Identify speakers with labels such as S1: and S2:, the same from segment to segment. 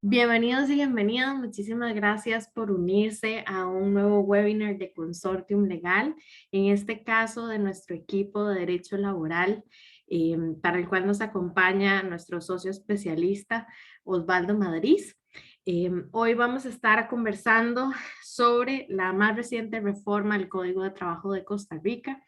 S1: Bienvenidos y bienvenidas. Muchísimas gracias por unirse a un nuevo webinar de Consortium Legal, en este caso de nuestro equipo de Derecho Laboral, para el cual nos acompaña nuestro socio especialista Osvaldo Madrid. Hoy vamos a estar conversando sobre la más reciente reforma al Código de Trabajo de Costa Rica,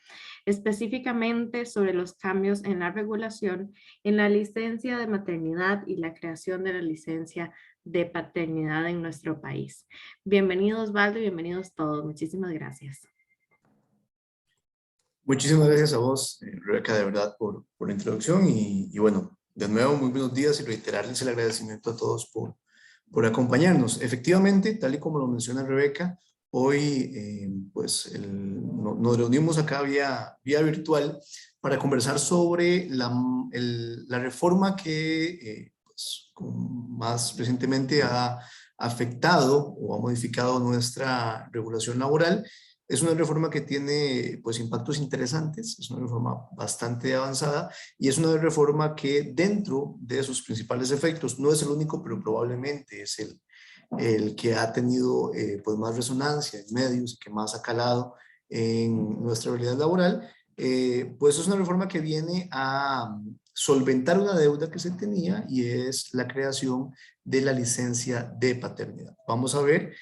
S1: específicamente sobre los cambios en la regulación en la licencia de maternidad y la creación de la licencia de paternidad en nuestro país. Bienvenidos, Osvaldo, y bienvenidos todos. Muchísimas gracias.
S2: Muchísimas gracias a vos, Rebeca, de verdad, por la introducción y bueno, de nuevo, muy buenos días y reiterarles el agradecimiento a todos por acompañarnos. Efectivamente, tal y como lo menciona Rebeca, hoy nos reunimos acá vía virtual para conversar sobre la reforma que más recientemente ha afectado o ha modificado nuestra regulación laboral. Es una reforma que tiene pues impactos interesantes, es una reforma bastante avanzada y es una reforma que dentro de sus principales efectos, no es el único, pero probablemente es el que ha tenido pues más resonancia en medios y que más ha calado en nuestra realidad laboral, pues es una reforma que viene a solventar una deuda que se tenía y es la creación de la licencia de paternidad. Vamos a ver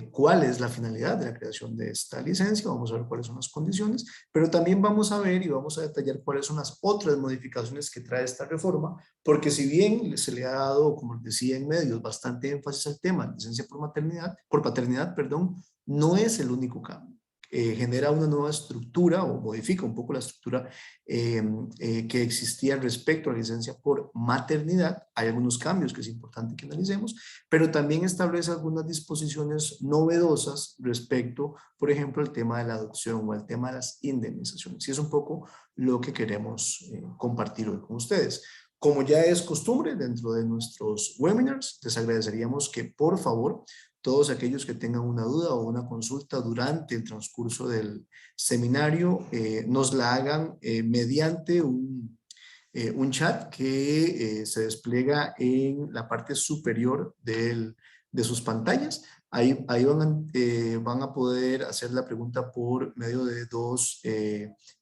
S2: cuál es la finalidad de la creación de esta licencia, vamos a ver cuáles son las condiciones, pero también vamos a ver y vamos a detallar cuáles son las otras modificaciones que trae esta reforma, porque si bien se le ha dado, como decía en medios, bastante énfasis al tema, licencia por paternidad, perdón, no es el único cambio. Genera una nueva estructura o modifica un poco la estructura que existía respecto a la licencia por maternidad. Hay algunos cambios que es importante que analicemos, pero también establece algunas disposiciones novedosas respecto, por ejemplo, al tema de la adopción o al tema de las indemnizaciones. Y es un poco lo que queremos compartir hoy con ustedes. Como ya es costumbre dentro de nuestros webinars, les agradeceríamos que por favor todos aquellos que tengan una duda o una consulta durante el transcurso del seminario nos la hagan mediante un chat que se despliega en la parte superior de sus pantallas. Ahí van a poder hacer la pregunta por medio de dos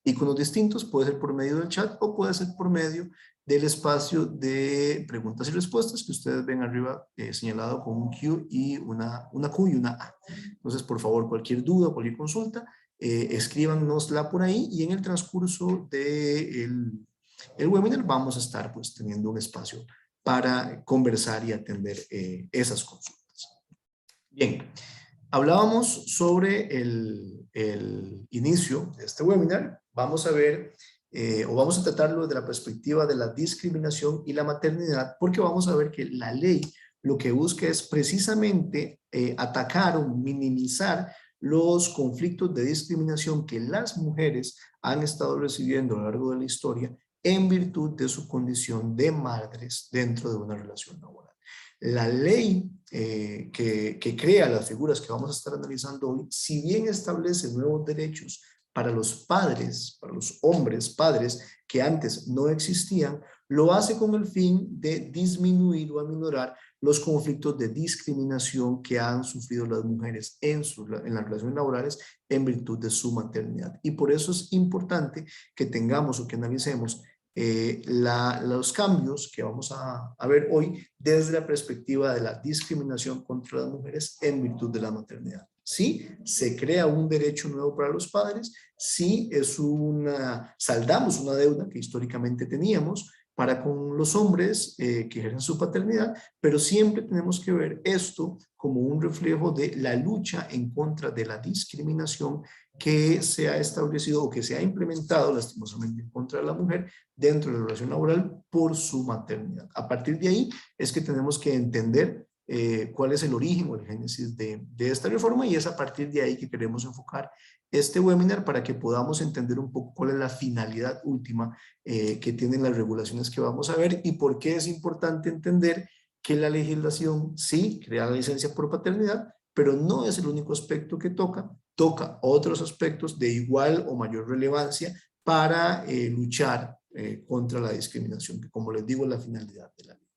S2: iconos distintos. Puede ser por medio del chat o puede ser por medio del espacio de preguntas y respuestas que ustedes ven arriba señalado con un Q y una Q y una A. Entonces, por favor, cualquier duda, cualquier consulta, escríbanosla por ahí y en el transcurso del webinar vamos a estar pues teniendo un espacio para conversar y atender esas consultas. Bien, hablábamos sobre el inicio de este webinar. Vamos a ver o vamos a tratarlo desde la perspectiva de la discriminación y la maternidad, porque vamos a ver que la ley lo que busca es precisamente atacar o minimizar los conflictos de discriminación que las mujeres han estado recibiendo a lo largo de la historia en virtud de su condición de madres dentro de una relación laboral. La ley que crea las figuras que vamos a estar analizando hoy, si bien establece nuevos derechos para los padres, para los hombres padres que antes no existían, lo hace con el fin de disminuir o aminorar los conflictos de discriminación que han sufrido las mujeres en las relaciones laborales en virtud de su maternidad. Y por eso es importante que tengamos o que analicemos los cambios que vamos a ver hoy desde la perspectiva de la discriminación contra las mujeres en virtud de la maternidad. Sí, se crea un derecho nuevo para los padres, sí saldamos una deuda que históricamente teníamos para con los hombres que ejercen su paternidad, pero siempre tenemos que ver esto como un reflejo de la lucha en contra de la discriminación que se ha establecido o que se ha implementado lastimosamente en contra de la mujer dentro de la relación laboral por su maternidad. A partir de ahí es que tenemos que entender cuál es el origen o el génesis de esta reforma y es a partir de ahí que queremos enfocar este webinar para que podamos entender un poco cuál es la finalidad última que tienen las regulaciones que vamos a ver y por qué es importante entender que la legislación sí crea la licencia por paternidad, pero no es el único aspecto que toca otros aspectos de igual o mayor relevancia para luchar contra la discriminación, que como les digo es la finalidad de la ley.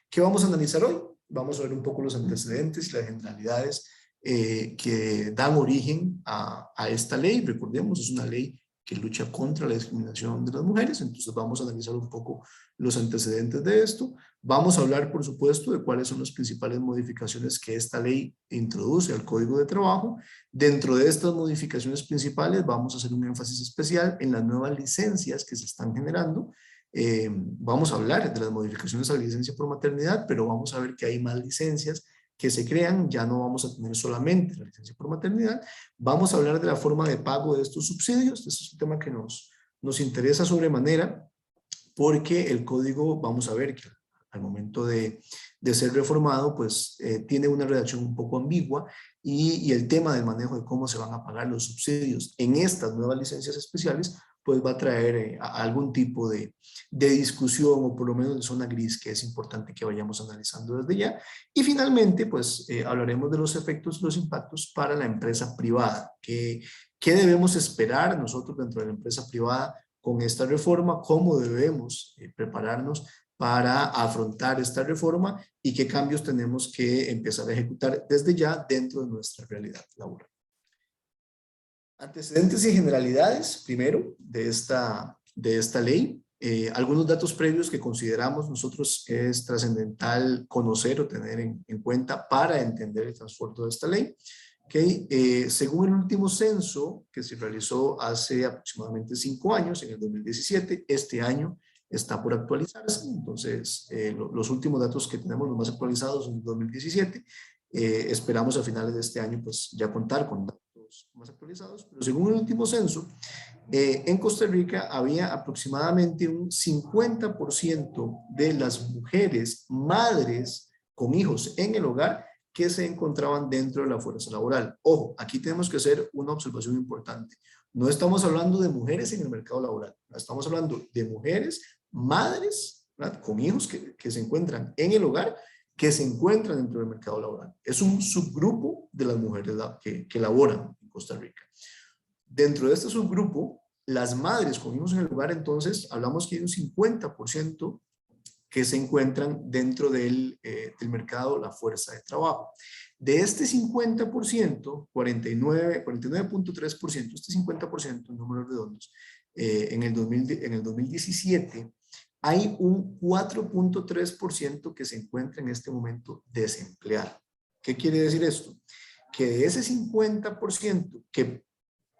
S2: ¿Qué vamos a analizar hoy? vamos a ver un poco los antecedentes y las generalidades que dan origen a esta ley. Recordemos, es una ley que lucha contra la discriminación de las mujeres, entonces vamos a analizar un poco los antecedentes de esto. Vamos a hablar, por supuesto, de cuáles son las principales modificaciones que esta ley introduce al Código de Trabajo. Dentro de estas modificaciones principales vamos a hacer un énfasis especial en las nuevas licencias que se están generando. Vamos a hablar de las modificaciones a la licencia por maternidad, pero vamos a ver que hay más licencias que se crean, ya no vamos a tener solamente la licencia por maternidad. Vamos a hablar de la forma de pago de estos subsidios. Este es un tema que nos interesa sobremanera, porque el código, vamos a ver que al momento de ser reformado, pues tiene una redacción un poco ambigua, y el tema del manejo de cómo se van a pagar los subsidios en estas nuevas licencias especiales, pues va a traer algún tipo de discusión, o por lo menos de zona gris, que es importante que vayamos analizando desde ya. Y finalmente, pues hablaremos de los efectos, los impactos para la empresa privada. ¿Qué debemos esperar nosotros dentro de la empresa privada con esta reforma? ¿Cómo debemos prepararnos para afrontar esta reforma? ¿Y qué cambios tenemos que empezar a ejecutar desde ya dentro de nuestra realidad laboral? Antecedentes y generalidades, primero, de esta ley. Algunos datos previos que consideramos nosotros es trascendental conocer o tener en cuenta para entender el trasfondo de esta ley. Okay. Según el último censo que se realizó hace aproximadamente 5 años, en el 2017, este año está por actualizarse. Entonces, los últimos datos que tenemos, los más actualizados, en el 2017, esperamos a finales de este año pues ya contar con datos más actualizados, pero según el último censo, en Costa Rica había aproximadamente un 50% de las mujeres madres con hijos en el hogar que se encontraban dentro de la fuerza laboral. Ojo, aquí tenemos que hacer una observación importante. No estamos hablando de mujeres en el mercado laboral, estamos hablando de mujeres madres, ¿verdad?, con hijos que se encuentran en el hogar, que se encuentran dentro del mercado laboral. Es un subgrupo de las mujeres que laboran en Costa Rica. Dentro de este subgrupo, las madres con hijos en el hogar, entonces, hablamos que hay un 50% que se encuentran dentro del mercado, la fuerza de trabajo. De este 50%, 49.3%, este 50%, en números redondos, en el 2017, hay un 4.3% que se encuentra en este momento desempleado. ¿Qué quiere decir esto? Que de ese 50% que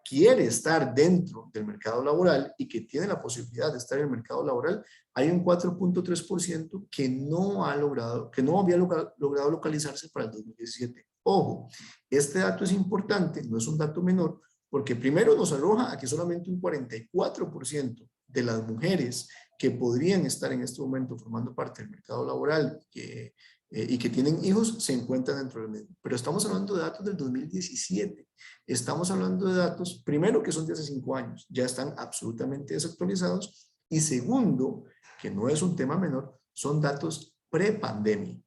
S2: quiere estar dentro del mercado laboral y que tiene la posibilidad de estar en el mercado laboral, hay un 4.3% que no había logrado localizarse para el 2017. Ojo, este dato es importante, no es un dato menor, porque primero nos arroja a que solamente un 44% de las mujeres que podrían estar en este momento formando parte del mercado laboral y que tienen hijos se encuentran dentro del mismo. Pero estamos hablando de datos del 2017. Estamos hablando de datos, primero, que son de hace 5 años, ya están absolutamente desactualizados, y segundo, que no es un tema menor, son datos pre-pandemia.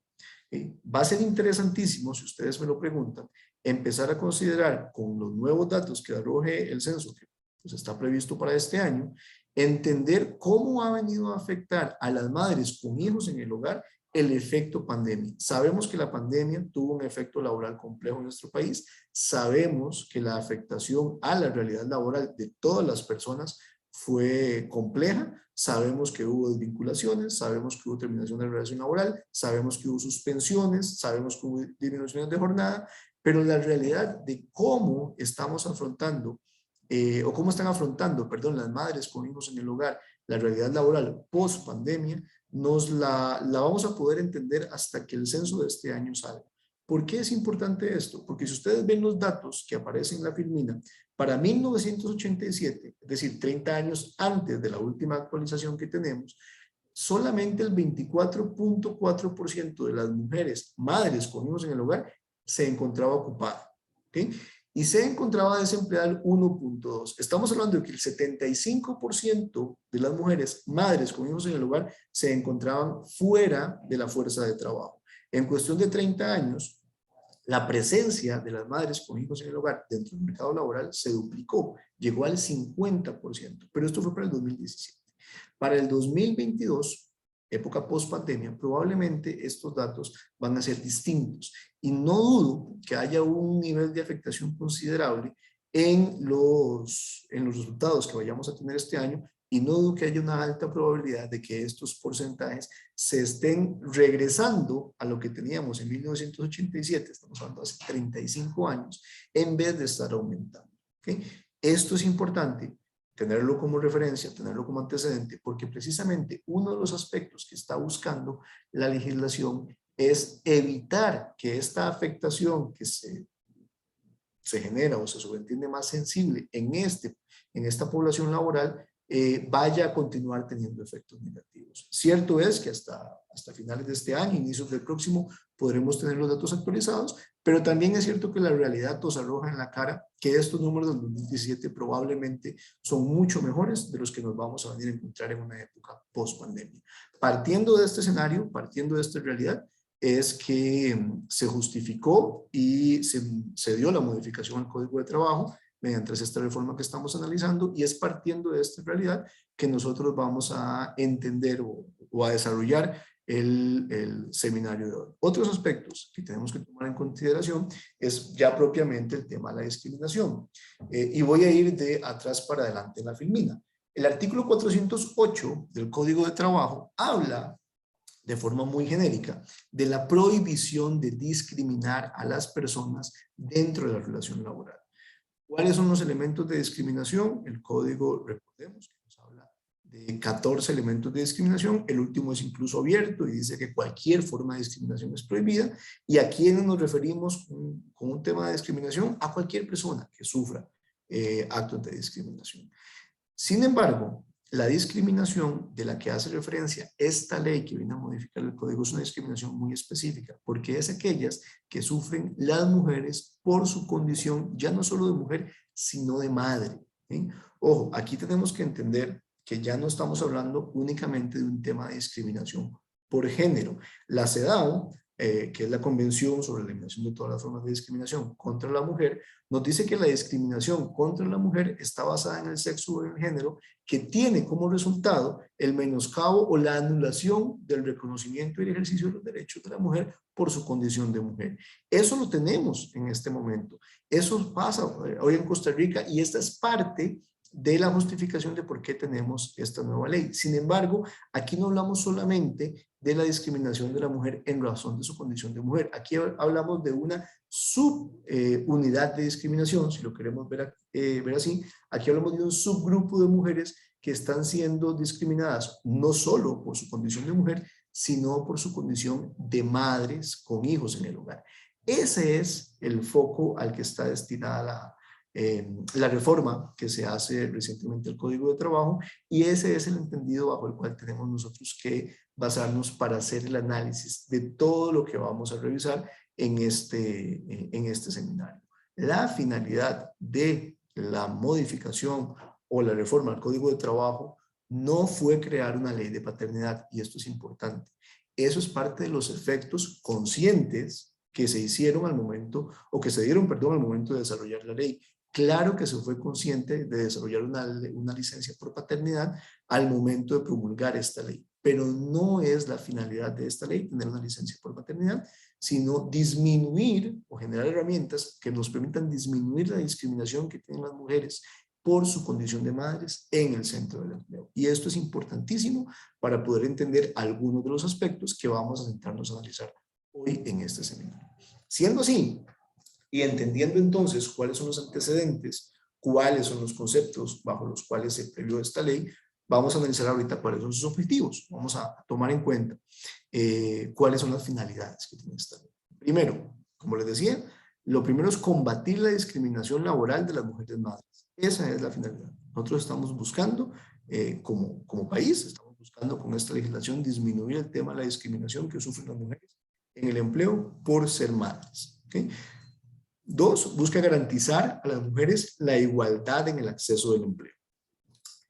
S2: Va a ser interesantísimo, si ustedes me lo preguntan, empezar a considerar con los nuevos datos que arroje el censo, que pues está previsto para este año, entender cómo ha venido a afectar a las madres con hijos en el hogar el efecto pandemia. Sabemos que la pandemia tuvo un efecto laboral complejo en nuestro país, sabemos que la afectación a la realidad laboral de todas las personas fue compleja, sabemos que hubo desvinculaciones, sabemos que hubo terminación de la relación laboral, sabemos que hubo suspensiones, sabemos que hubo disminuciones de jornada, pero la realidad de cómo estamos afrontando o cómo están afrontando, perdón, las madres con hijos en el hogar, la realidad laboral post pandemia, la vamos a poder entender hasta que el censo de este año salga. ¿Por qué es importante esto? Porque si ustedes ven los datos que aparecen en la Filmina, para 1987, es decir, 30 años antes de la última actualización que tenemos, solamente el 24.4% de las mujeres madres con hijos en el hogar se encontraba ocupada. ¿Okay? Y se encontraba desempleada el 1.2. Estamos hablando de que el 75% de las mujeres madres con hijos en el hogar se encontraban fuera de la fuerza de trabajo. En cuestión de 30 años, la presencia de las madres con hijos en el hogar dentro del mercado laboral se duplicó, llegó al 50%, pero esto fue para el 2017. Para el 2022, época post pandemia, probablemente estos datos van a ser distintos. Y no dudo que haya un nivel de afectación considerable en los resultados que vayamos a tener este año, y no dudo que haya una alta probabilidad de que estos porcentajes se estén regresando a lo que teníamos en 1987, estamos hablando de hace 35 años, en vez de estar aumentando. ¿Okay? Esto es importante tenerlo como referencia, tenerlo como antecedente, porque precisamente uno de los aspectos que está buscando la legislación es evitar que esta afectación que se genera o se subentiende más sensible en esta población laboral vaya a continuar teniendo efectos negativos. Cierto es que hasta finales de este año, inicios del próximo, podremos tener los datos actualizados, pero también es cierto que la realidad nos arroja en la cara que estos números del 2017 probablemente son mucho mejores de los que nos vamos a venir a encontrar en una época post pandemia. Partiendo de este escenario, partiendo de esta realidad, es que se justificó y se dio la modificación al Código de Trabajo mediante esta reforma que estamos analizando, y es partiendo de esta realidad que nosotros vamos a entender o a desarrollar el seminario de hoy. Otros aspectos que tenemos que tomar en consideración es ya propiamente el tema de la discriminación. Y voy a ir de atrás para adelante en la filmina. El artículo 408 del Código de Trabajo habla de forma muy genérica de la prohibición de discriminar a las personas dentro de la relación laboral. ¿Cuáles son los elementos de discriminación? El código, recordemos, que nos habla de 14 elementos de discriminación. El último es incluso abierto y dice que cualquier forma de discriminación es prohibida. ¿Y a quiénes nos referimos con un tema de discriminación? A cualquier persona que sufra actos de discriminación. Sin embargo, la discriminación de la que hace referencia esta ley que viene a modificar el código es una discriminación muy específica, porque es aquellas que sufren las mujeres por su condición, ya no solo de mujer, sino de madre. ¿Sí? Ojo, aquí tenemos que entender que ya no estamos hablando únicamente de un tema de discriminación por género. La CEDAW, que es la Convención sobre la Eliminación de todas las formas de discriminación contra la mujer, nos dice que la discriminación contra la mujer está basada en el sexo o en el género, que tiene como resultado el menoscabo o la anulación del reconocimiento y el ejercicio de los derechos de la mujer por su condición de mujer. Eso lo tenemos en este momento. Eso pasa hoy en Costa Rica y esta es parte de la justificación de por qué tenemos esta nueva ley. Sin embargo, aquí no hablamos solamente de la discriminación de la mujer en razón de su condición de mujer. Aquí hablamos de una subunidad de discriminación, si lo queremos ver así. Aquí hablamos de un subgrupo de mujeres que están siendo discriminadas no solo por su condición de mujer, sino por su condición de madres con hijos en el hogar. Ese es el foco al que está destinada la reforma que se hace recientemente al Código de Trabajo, y ese es el entendido bajo el cual tenemos nosotros que basarnos para hacer el análisis de todo lo que vamos a revisar en este seminario. La finalidad de la modificación o la reforma al Código de Trabajo no fue crear una ley de paternidad, y esto es importante. Eso es parte de los efectos conscientes que se hicieron al momento, o que se dieron, perdón, al momento de desarrollar la ley. Claro que se fue consciente de desarrollar una licencia por paternidad al momento de promulgar esta ley, pero no es la finalidad de esta ley tener una licencia por paternidad, sino disminuir o generar herramientas que nos permitan disminuir la discriminación que tienen las mujeres por su condición de madres en el centro del empleo. Y esto es importantísimo para poder entender algunos de los aspectos que vamos a centrarnos a analizar hoy en este seminario. Siendo así, y entendiendo entonces cuáles son los antecedentes, cuáles son los conceptos bajo los cuales se previó esta ley, vamos a analizar ahorita cuáles son sus objetivos. Vamos a tomar en cuenta cuáles son las finalidades que tiene esta ley. Primero, como les decía, lo primero es combatir la discriminación laboral de las mujeres madres. Esa es la finalidad. Nosotros estamos buscando, como país, estamos buscando con esta legislación disminuir el tema de la discriminación que sufren las mujeres en el empleo por ser madres. ¿Okay? Dos, busca garantizar a las mujeres la igualdad en el acceso del empleo.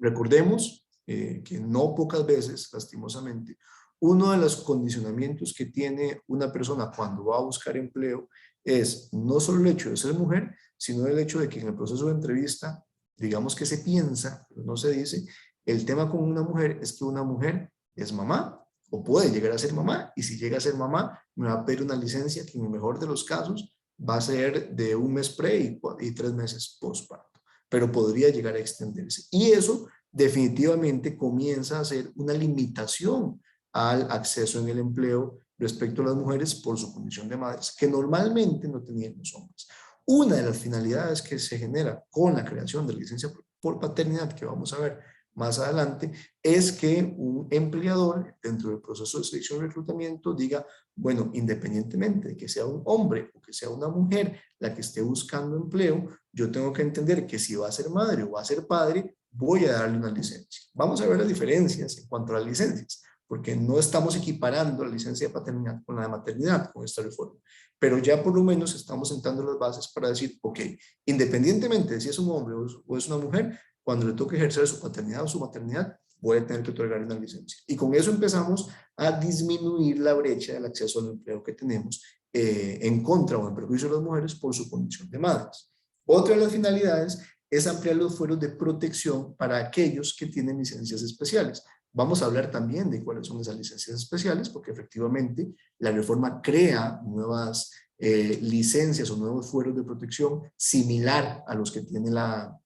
S2: Recordemos que no pocas veces, lastimosamente, uno de los condicionamientos que tiene una persona cuando va a buscar empleo es no solo el hecho de ser mujer, sino el hecho de que en el proceso de entrevista, digamos que se piensa, pero no se dice, el tema con una mujer es que una mujer es mamá o puede llegar a ser mamá, y si llega a ser mamá, me va a pedir una licencia que en el mejor de los casos va a ser de 1 mes pre y 3 meses postparto, pero podría llegar a extenderse. Y eso definitivamente comienza a ser una limitación al acceso en el empleo respecto a las mujeres por su condición de madres, que normalmente no tenían los hombres. Una de las finalidades que se genera con la creación de la licencia por paternidad, que vamos a ver más adelante, es que un empleador dentro del proceso de selección y reclutamiento diga, bueno, independientemente de que sea un hombre o que sea una mujer la que esté buscando empleo, yo tengo que entender que si va a ser madre o va a ser padre, voy a darle una licencia. Vamos a ver las diferencias en cuanto a las licencias, porque no estamos equiparando la licencia de paternidad con la de maternidad con esta reforma, pero ya por lo menos estamos sentando las bases para decir, ok, independientemente de si es un hombre o es una mujer, cuando le toque ejercer su paternidad o su maternidad, voy a tener que otorgar una licencia. Y con eso empezamos a disminuir la brecha del acceso al empleo que tenemos en contra o en perjuicio de las mujeres por su condición de madres. Otra de las finalidades es ampliar los fueros de protección para aquellos que tienen licencias especiales. Vamos a hablar también de cuáles son esas licencias especiales, porque efectivamente la reforma crea nuevas licencias o nuevos fueros de protección similar a los que tiene a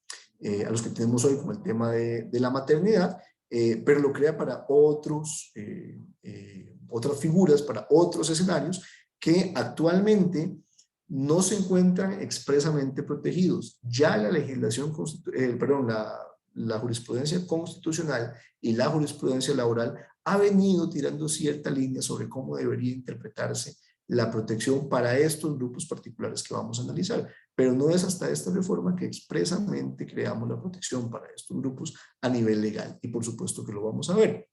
S2: los que tenemos hoy con el tema de la maternidad, pero lo crea para otras figuras, para otros escenarios que actualmente no se encuentran expresamente protegidos. Ya la legislación, la jurisprudencia constitucional y la jurisprudencia laboral ha venido tirando cierta línea sobre cómo debería interpretarse la protección para estos grupos particulares que vamos a analizar. Pero no es hasta esta reforma que expresamente creamos la protección para estos grupos a nivel legal. Y por supuesto que lo vamos a ver.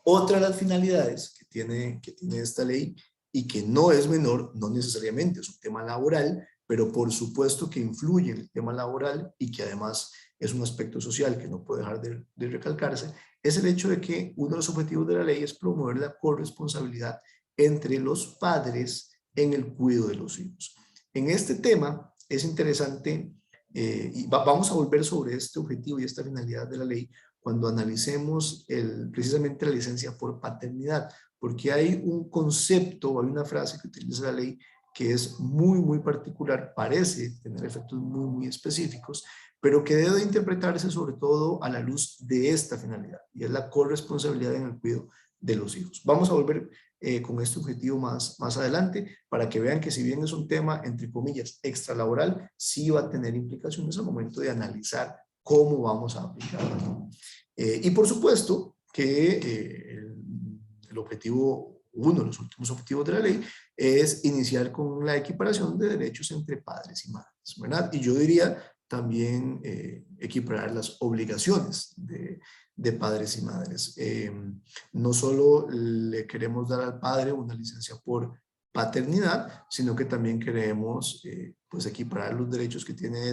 S2: Otra de las finalidades que tiene esta ley y que no es menor, no necesariamente es un tema laboral, pero por supuesto que influye en el tema laboral y que además es un aspecto social que no puede dejar de recalcarse, es el hecho de que uno de los objetivos de la ley es promover la corresponsabilidad entre los padres en el cuidado de los hijos. En este tema es interesante, vamos a volver sobre este objetivo y esta finalidad de la ley cuando analicemos precisamente la licencia por paternidad, porque hay un concepto, hay una frase que utiliza la ley que es muy particular, parece tener efectos muy específicos, pero que debe interpretarse sobre todo a la luz de esta finalidad, y es la corresponsabilidad en el cuidado de los hijos. Vamos a volver con este objetivo más adelante para que vean que si bien es un tema, entre comillas, extralaboral, sí va a tener implicaciones al momento de analizar cómo vamos a aplicarlo. Y por supuesto que el objetivo, uno de los últimos objetivos de la ley, es iniciar con la equiparación de derechos entre padres y madres, ¿verdad? Y yo diría también equiparar las obligaciones de padres y madres. No solo le queremos dar al padre una licencia por paternidad, sino que también queremos pues equiparar los derechos que tiene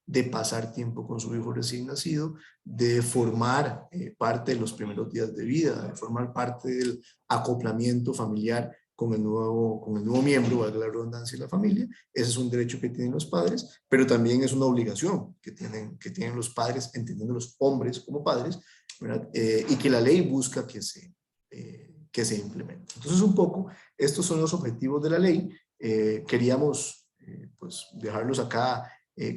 S2: de pasar tiempo con su hijo recién nacido, de formar parte de los primeros días de vida, de formar parte del acoplamiento familiar con el nuevo miembro, valga la redundancia, de la familia. Ese es un derecho que tienen los padres, pero también es una obligación que tienen los padres, entendiendo los hombres como padres, ¿verdad? Y que la ley busca que se implemente. Entonces, un poco, estos son los objetivos de la ley. Queríamos pues dejarlos acá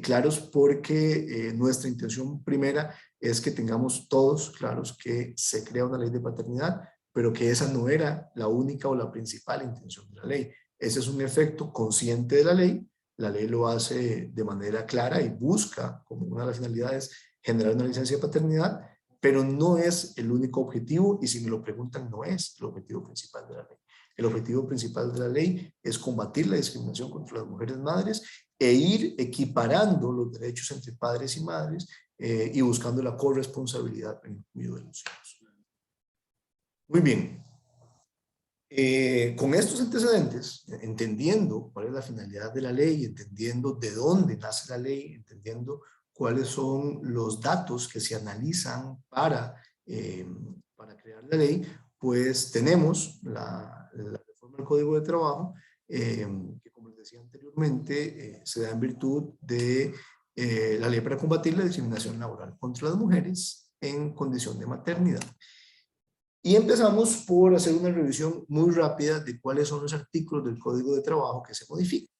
S2: claros porque nuestra intención primera es que tengamos todos claros que se crea una ley de paternidad, pero que esa no era la única o la principal intención de la ley. Ese es un efecto consciente de la ley lo hace de manera clara y busca como una de las finalidades generar una licencia de paternidad, pero no es el único objetivo y si me lo preguntan no es el objetivo principal de la ley. El objetivo principal de la ley es combatir la discriminación contra las mujeres madres e ir equiparando los derechos entre padres y madres y buscando la corresponsabilidad en el cuidado de los hijos. Muy bien. Con estos antecedentes, entendiendo cuál es la finalidad de la ley, entendiendo de dónde nace la ley, entendiendo cuáles son los datos que se analizan para crear la ley, pues tenemos la reforma del Código de Trabajo, que como les decía anteriormente, se da en virtud de la ley para combatir la discriminación laboral contra las mujeres en condición de maternidad. Y empezamos por hacer una revisión muy rápida de cuáles son los artículos del Código de Trabajo que se modifican.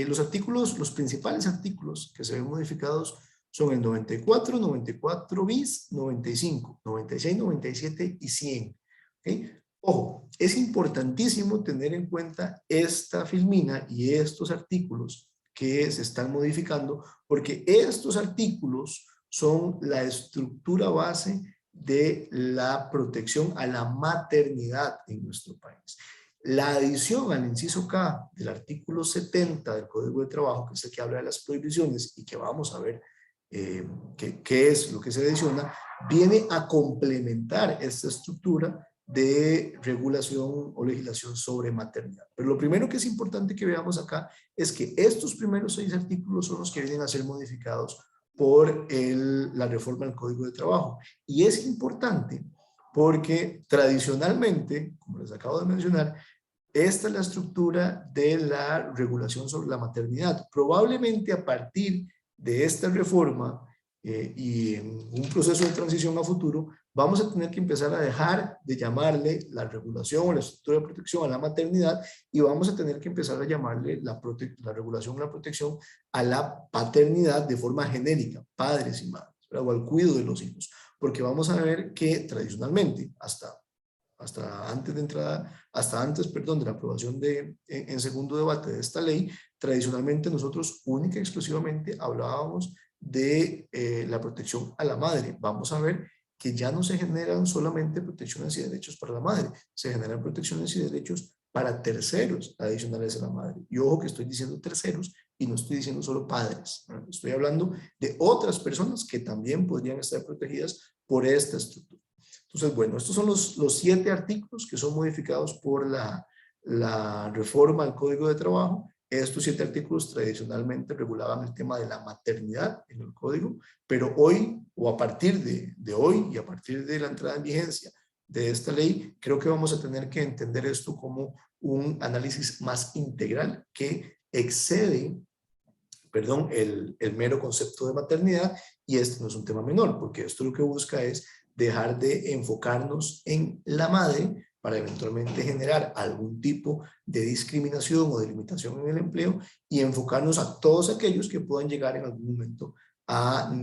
S2: Los artículos, los principales artículos que se ven modificados son el 94, 94 bis, 95, 96, 97 y 100. ¿Okay? Ojo, es importantísimo tener en cuenta esta filmina y estos artículos que se están modificando, porque estos artículos son la estructura base de la protección a la maternidad en nuestro país. La adición al inciso K del artículo 70 del Código de Trabajo, que es el que habla de las prohibiciones y que vamos a ver qué es lo que se adiciona, viene a complementar esta estructura de regulación o legislación sobre maternidad. Pero lo primero que es importante que veamos acá es que estos primeros 6 artículos son los que vienen a ser modificados por la reforma del Código de Trabajo. Y es importante porque tradicionalmente, como les acabo de mencionar, esta es la estructura de la regulación sobre la maternidad. Probablemente a partir de esta reforma y en un proceso de transición a futuro, vamos a tener que empezar a dejar de llamarle la regulación o la estructura de protección a la maternidad y vamos a tener que empezar a llamarle la regulación o la protección a la paternidad de forma genérica, padres y madres, ¿verdad? O al cuidado de los hijos. Porque vamos a ver que tradicionalmente, hasta antes, perdón, de la aprobación en segundo debate de esta ley, tradicionalmente nosotros única y exclusivamente hablábamos de la protección a la madre. Vamos a ver que ya no se generan solamente protecciones y derechos para la madre, se generan protecciones y derechos para terceros adicionales a la madre. Y ojo que estoy diciendo terceros y no estoy diciendo solo padres, ¿no? Estoy hablando de otras personas que también podrían estar protegidas por esta estructura. Entonces, bueno, estos son los 7 artículos que son modificados por la reforma al Código de Trabajo. Estos 7 artículos tradicionalmente regulaban el tema de la maternidad en el Código, pero hoy, o a partir de hoy y a partir de la entrada en vigencia de esta ley, creo que vamos a tener que entender esto como un análisis más integral que excede, perdón, el mero concepto de maternidad, y este no es un tema menor, porque esto lo que busca es dejar de enfocarnos en la madre para eventualmente generar algún tipo de discriminación o de limitación en el empleo y enfocarnos a todos aquellos que puedan llegar en algún momento a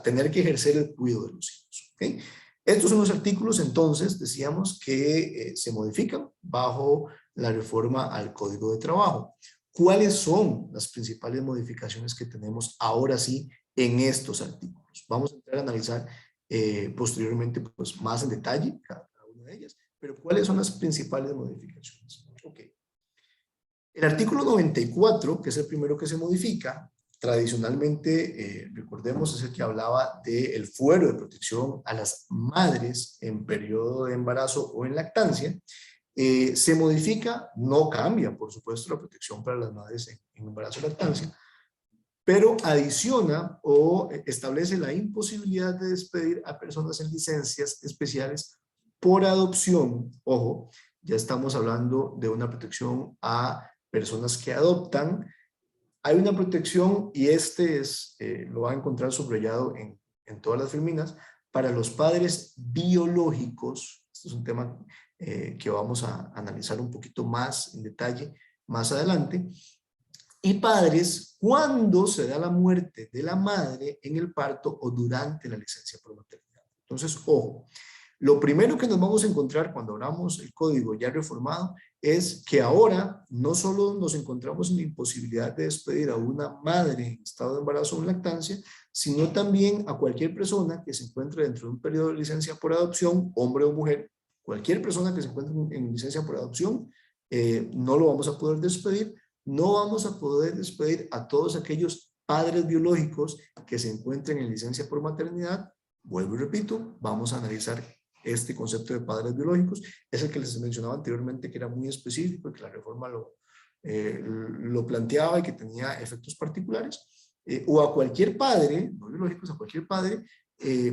S2: tener que ejercer el cuidado de los hijos. ¿Okay? Estos son los artículos, entonces, decíamos que se modifican bajo la reforma al Código de Trabajo. ¿Cuáles son las principales modificaciones que tenemos ahora sí en estos artículos? Vamos a entrar a analizar posteriormente pues, más en detalle cada una de ellas, pero ¿cuáles son las principales modificaciones? Okay. El artículo 94, que es el primero que se modifica, tradicionalmente, recordemos, es el que hablaba del fuero de protección a las madres en periodo de embarazo o en lactancia. Se modifica, no cambia, por supuesto, la protección para las madres en embarazo o lactancia, pero adiciona o establece la imposibilidad de despedir a personas en licencias especiales por adopción. Ojo, ya estamos hablando de una protección a personas que adoptan. Hay una protección, y lo va a encontrar subrayado en todas las filminas, para los padres biológicos. Este es un tema que vamos a analizar un poquito más en detalle más adelante. Y padres cuando se da la muerte de la madre en el parto o durante la licencia por maternidad. Entonces, ojo, lo primero que nos vamos a encontrar cuando abramos el código ya reformado es que ahora no solo nos encontramos en la imposibilidad de despedir a una madre en estado de embarazo o en lactancia, sino también a cualquier persona que se encuentre dentro de un periodo de licencia por adopción, hombre o mujer, cualquier persona que se encuentre en licencia por adopción, no lo vamos a poder despedir. No vamos a poder despedir a todos aquellos padres biológicos que se encuentren en licencia por maternidad. Vuelvo y repito, vamos a analizar este concepto de padres biológicos. Es el que les mencionaba anteriormente, que era muy específico y que la reforma lo planteaba y que tenía efectos particulares. O a cualquier padre, no biológicos, a cualquier padre,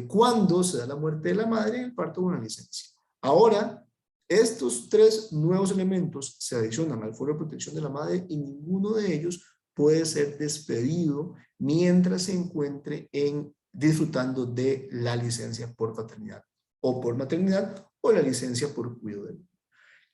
S2: cuando se da la muerte de la madre en el parto o una licencia. Ahora, estos 3 nuevos elementos se adicionan al fuero de protección de la madre y ninguno de ellos puede ser despedido mientras se encuentre disfrutando de la licencia por paternidad o por maternidad o la licencia por cuidado de niño.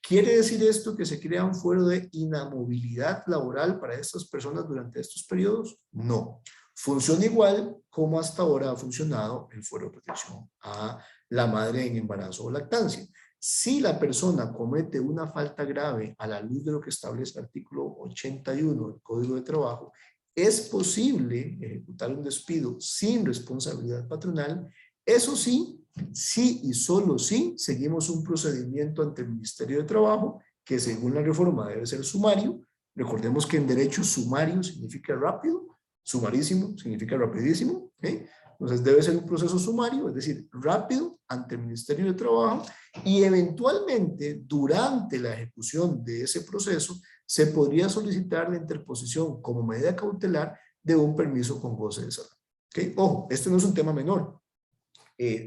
S2: ¿Quiere decir esto que se crea un fuero de inamovilidad laboral para estas personas durante estos periodos? No. Funciona igual como hasta ahora ha funcionado el fuero de protección a la madre en embarazo o lactancia. Si la persona comete una falta grave a la luz de lo que establece el artículo 81 del Código de Trabajo, es posible ejecutar un despido sin responsabilidad patronal. Eso sí, sí y solo sí seguimos un procedimiento ante el Ministerio de Trabajo que según la reforma debe ser sumario. Recordemos que en derecho sumario significa rápido, sumarísimo significa rapidísimo, ¿okay? Entonces debe ser un proceso sumario, es decir, rápido ante el Ministerio de Trabajo, y eventualmente durante la ejecución de ese proceso se podría solicitar la interposición como medida cautelar de un permiso con goce de salario. ¿Okay? Ojo, este no es un tema menor.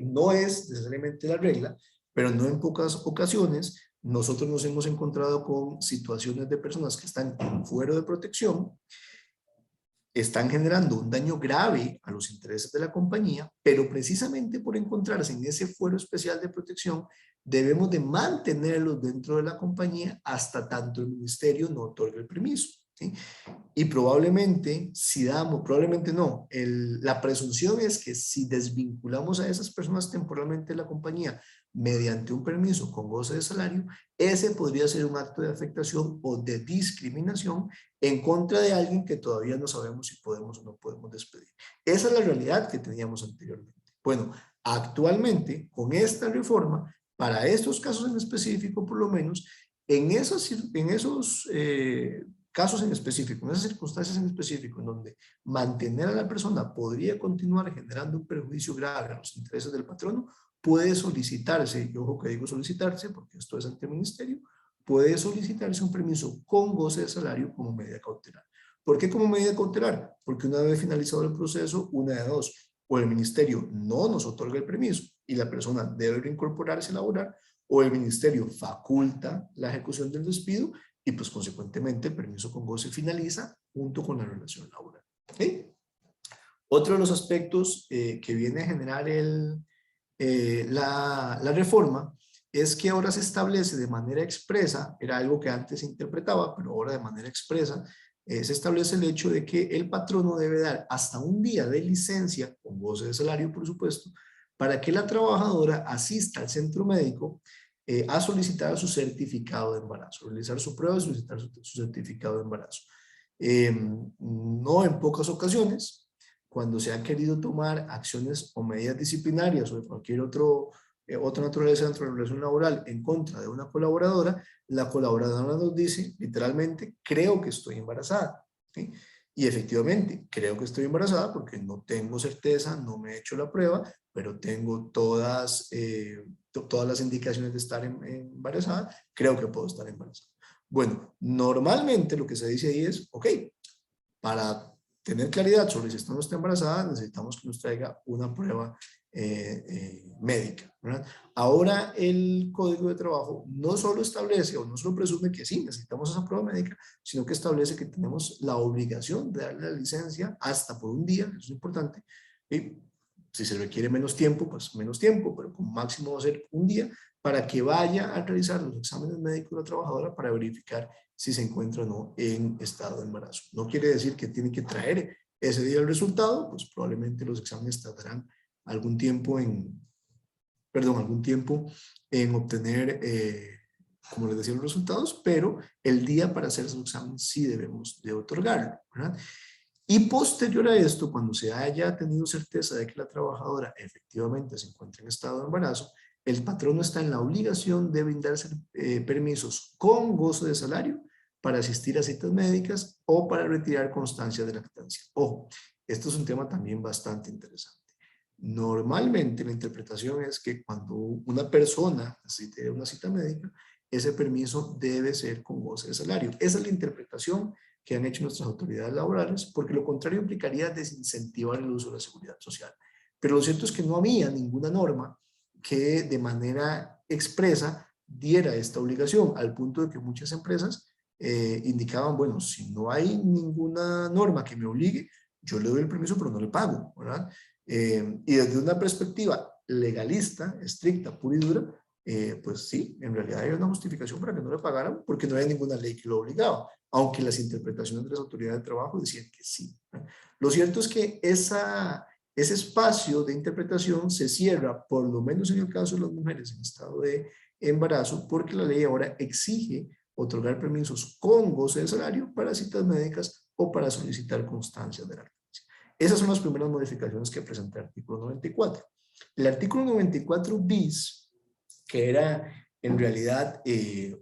S2: No es necesariamente la regla, pero no en pocas ocasiones nosotros nos hemos encontrado con situaciones de personas que están en fuero de protección, están generando un daño grave a los intereses de la compañía, pero precisamente por encontrarse en ese fuero especial de protección, debemos de mantenerlos dentro de la compañía hasta tanto el ministerio no otorgue el permiso, ¿sí? Y probablemente, si damos, probablemente no, la presunción es que si desvinculamos a esas personas temporalmente de la compañía mediante un permiso con goce de salario, ese podría ser un acto de afectación o de discriminación en contra de alguien que todavía no sabemos si podemos o no podemos despedir. Esa es la realidad que teníamos anteriormente. Bueno, actualmente, con esta reforma, para estos casos en específico, por lo menos, en esos casos en específico, en esas circunstancias en específico, en donde mantener a la persona podría continuar generando un perjuicio grave a los intereses del patrono, puede solicitarse, y ojo que digo solicitarse, porque esto es ante el ministerio, puede solicitarse un permiso con goce de salario como medida cautelar. ¿Por qué como medida cautelar? Porque una vez finalizado el proceso, una de dos, o el ministerio no nos otorga el permiso y la persona debe reincorporarse a laborar, o el ministerio faculta la ejecución del despido y pues consecuentemente el permiso con goce finaliza junto con la relación laboral. ¿Okay? Otro de los aspectos que viene a generar la reforma es que ahora se establece de manera expresa, era algo que antes se interpretaba, pero ahora de manera expresa, se establece el hecho de que el patrono debe dar hasta un día de licencia, con goce de salario por supuesto, para que la trabajadora asista al centro médico a solicitar su certificado de embarazo, realizar su prueba y solicitar su certificado de embarazo. No en pocas ocasiones, cuando se han querido tomar acciones o medidas disciplinarias o de cualquier otra naturaleza dentro de la relación laboral en contra de una colaboradora, la colaboradora nos dice literalmente, creo que estoy embarazada. ¿Sí? Y efectivamente, creo que estoy embarazada porque no tengo certeza, no me he hecho la prueba, pero tengo todas las indicaciones de estar embarazada, creo que puedo estar embarazada. Bueno, normalmente lo que se dice ahí es, ok, para tener claridad sobre si está embarazada, necesitamos que nos traiga una prueba médica, ¿verdad? Ahora el Código de Trabajo no solo establece o no solo presume que sí, necesitamos esa prueba médica, sino que establece que tenemos la obligación de darle la licencia hasta por un día, eso es importante, y si se requiere menos tiempo, pues menos tiempo, pero como máximo va a ser un día, para que vaya a realizar los exámenes médicos de la trabajadora para verificar si se encuentra o no en estado de embarazo. No quiere decir que tiene que traer ese día el resultado, pues probablemente los exámenes tardarán algún tiempo en obtener, como les decía, los resultados, pero el día para hacer esos exámenes sí debemos de otorgarlo, ¿verdad? Y posterior a esto, cuando se haya tenido certeza de que la trabajadora efectivamente se encuentra en estado de embarazo, el patrono está en la obligación de brindarse permisos con goce de salario para asistir a citas médicas o para retirar constancia de lactancia. Ojo, esto es un tema también bastante interesante. Normalmente la interpretación es que cuando una persona asiste a una cita médica, ese permiso debe ser con goce de salario. Esa es la interpretación que han hecho nuestras autoridades laborales, porque lo contrario implicaría desincentivar el uso de la seguridad social. Pero lo cierto es que no había ninguna norma que de manera expresa diera esta obligación, al punto de que muchas empresas indicaban, bueno, si no hay ninguna norma que me obligue, yo le doy el permiso, pero no le pago, ¿verdad? Y desde una perspectiva legalista, estricta, pura y dura, pues sí, en realidad hay una justificación para que no le pagaran porque no había ninguna ley que lo obligaba, aunque las interpretaciones de las autoridades de trabajo decían que sí. Lo cierto es que ese espacio de interpretación se cierra, por lo menos en el caso de las mujeres en estado de embarazo, porque la ley ahora exige otorgar permisos con goce de salario para citas médicas o para solicitar constancias de la lactancia. Esas son las primeras modificaciones que presenta el artículo 94. El artículo 94 bis, que era en realidad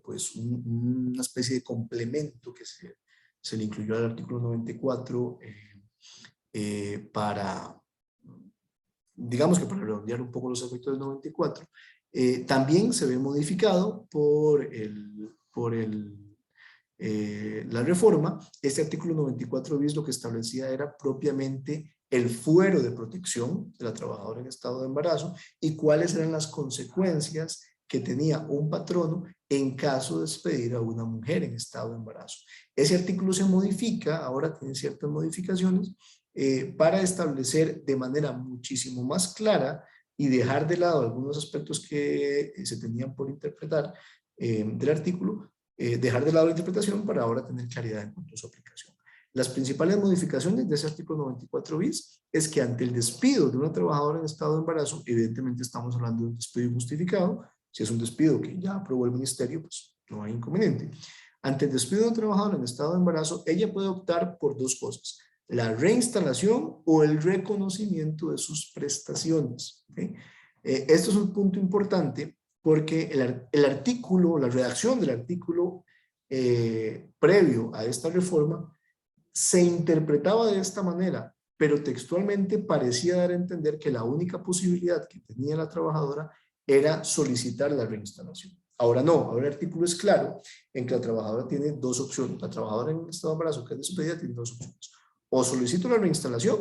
S2: pues una especie de complemento que se le incluyó al artículo 94 para, digamos que para redondear un poco los efectos del 94, también se ve modificado por la reforma. Este artículo 94 bis lo que establecía era propiamente el fuero de protección de la trabajadora en estado de embarazo y cuáles eran las consecuencias que tenía un patrono en caso de despedir a una mujer en estado de embarazo. Ese artículo se modifica, ahora tiene ciertas modificaciones, para establecer de manera muchísimo más clara y dejar de lado algunos aspectos que se tenían por interpretar del artículo, dejar de lado la interpretación para ahora tener claridad en cuanto a su aplicación. Las principales modificaciones de ese artículo 94 bis es que ante el despido de una trabajadora en estado de embarazo, evidentemente estamos hablando de un despido injustificado. Si es un despido que ya aprobó el ministerio, pues no hay inconveniente. Ante el despido de un trabajador en estado de embarazo, ella puede optar por dos cosas: la reinstalación o el reconocimiento de sus prestaciones. ¿Okay? Esto es un punto importante porque el artículo, la redacción del artículo previo a esta reforma se interpretaba de esta manera, pero textualmente parecía dar a entender que la única posibilidad que tenía la trabajadora era solicitar la reinstalación. Ahora no, ahora el artículo es claro en que la trabajadora tiene dos opciones. La trabajadora en estado de embarazo que es despedida tiene dos opciones: o solicito la reinstalación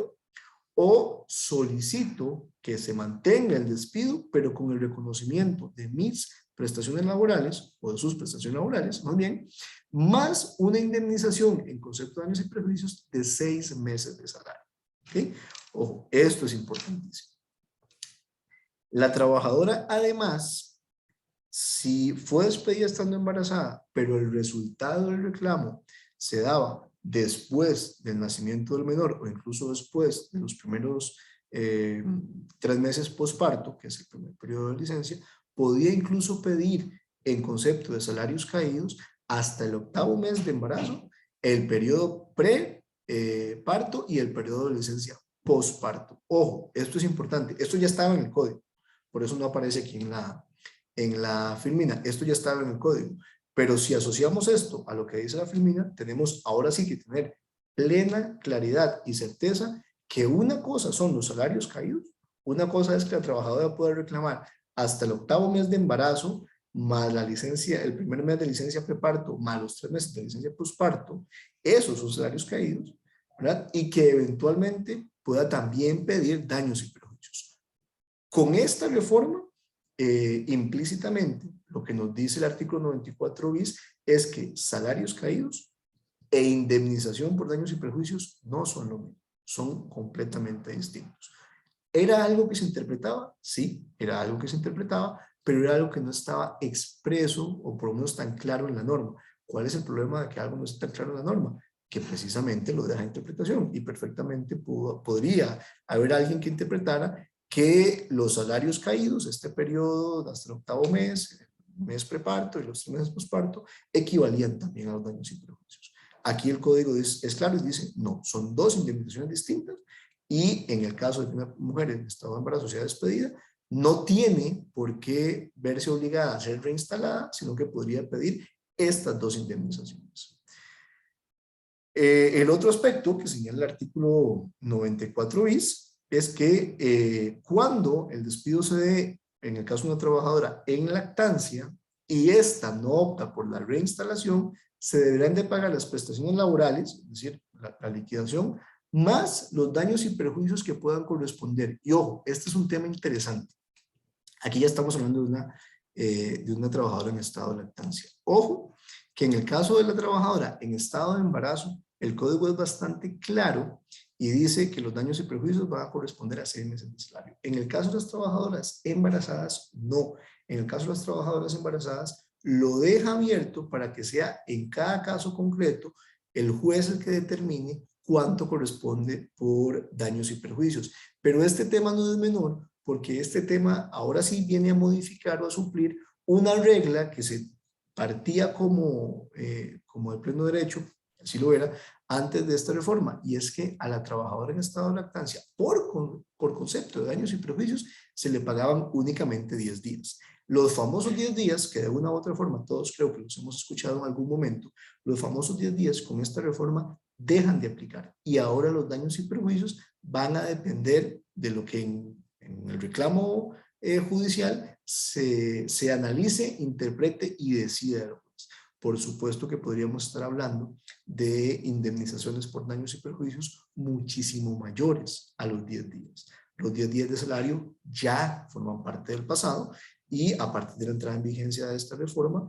S2: o solicito que se mantenga el despido, pero con el reconocimiento de mis prestaciones laborales, o de sus prestaciones laborales, más bien, más una indemnización en concepto de daños y perjuicios de 6 meses de salario. ¿Okay? Ojo, esto es importantísimo. La trabajadora, además, si fue despedida estando embarazada, pero el resultado del reclamo se daba después del nacimiento del menor o incluso después de los primeros 3 meses posparto, que es el primer periodo de licencia, podía incluso pedir en concepto de salarios caídos hasta el 8º mes de embarazo, el periodo pre-parto y el periodo de licencia posparto. Ojo, esto es importante, esto ya estaba en el código, por eso no aparece aquí en la filmina, esto ya estaba en el código. Pero si asociamos esto a lo que dice la filmina, tenemos ahora sí que tener plena claridad y certeza que una cosa son los salarios caídos, una cosa es que la trabajadora puede reclamar hasta el 8º mes de embarazo, más la licencia, el primer mes de licencia preparto, más los 3 meses de licencia posparto. Esos son salarios caídos, ¿verdad? Y que eventualmente pueda también pedir daños y perjuicios. Con esta reforma, implícitamente, lo que nos dice el artículo 94 bis es que salarios caídos e indemnización por daños y perjuicios no son lo mismo, son completamente distintos. ¿Era algo que se interpretaba? Sí, era algo que se interpretaba, pero era algo que no estaba expreso o por lo menos tan claro en la norma. ¿Cuál es el problema de que algo no esté tan claro en la norma? Que precisamente lo deja interpretación y perfectamente podría haber alguien que interpretara que los salarios caídos, este periodo hasta el 8º mes preparto y los 3 meses posparto, equivalían también a los daños y perjuicios. Aquí el código es claro y dice, no, son dos indemnizaciones distintas y en el caso de que una mujer en estado de embarazo sea despedida, no tiene por qué verse obligada a ser reinstalada, sino que podría pedir estas dos indemnizaciones. El otro aspecto que señala el artículo 94 bis es que cuando el despido se dé, en el caso de una trabajadora en lactancia, y esta no opta por la reinstalación, se deberán de pagar las prestaciones laborales, es decir, la liquidación, más los daños y perjuicios que puedan corresponder. Y ojo, este es un tema interesante. Aquí ya estamos hablando de una trabajadora en estado de lactancia. Ojo, que en el caso de la trabajadora en estado de embarazo, el código es bastante claro y dice que los daños y perjuicios van a corresponder a 6 meses de salario. En el caso de las trabajadoras embarazadas, no. En el caso de las trabajadoras embarazadas, lo deja abierto para que sea en cada caso concreto el juez el que determine cuánto corresponde por daños y perjuicios. Pero este tema no es menor, porque este tema ahora sí viene a modificar o a suplir una regla que se partía como de pleno derecho, así lo era, antes de esta reforma, y es que a la trabajadora en estado de lactancia, por concepto de daños y perjuicios, se le pagaban únicamente 10 días. Los famosos 10 días, que de una u otra forma todos creo que los hemos escuchado en algún momento, los famosos 10 días con esta reforma dejan de aplicar, y ahora los daños y perjuicios van a depender de lo que en el reclamo judicial se analice, interprete y decida el juez. Por supuesto que podríamos estar hablando de indemnizaciones por daños y perjuicios muchísimo mayores a los 10 días. Los 10 días de salario ya forman parte del pasado y a partir de la entrada en vigencia de esta reforma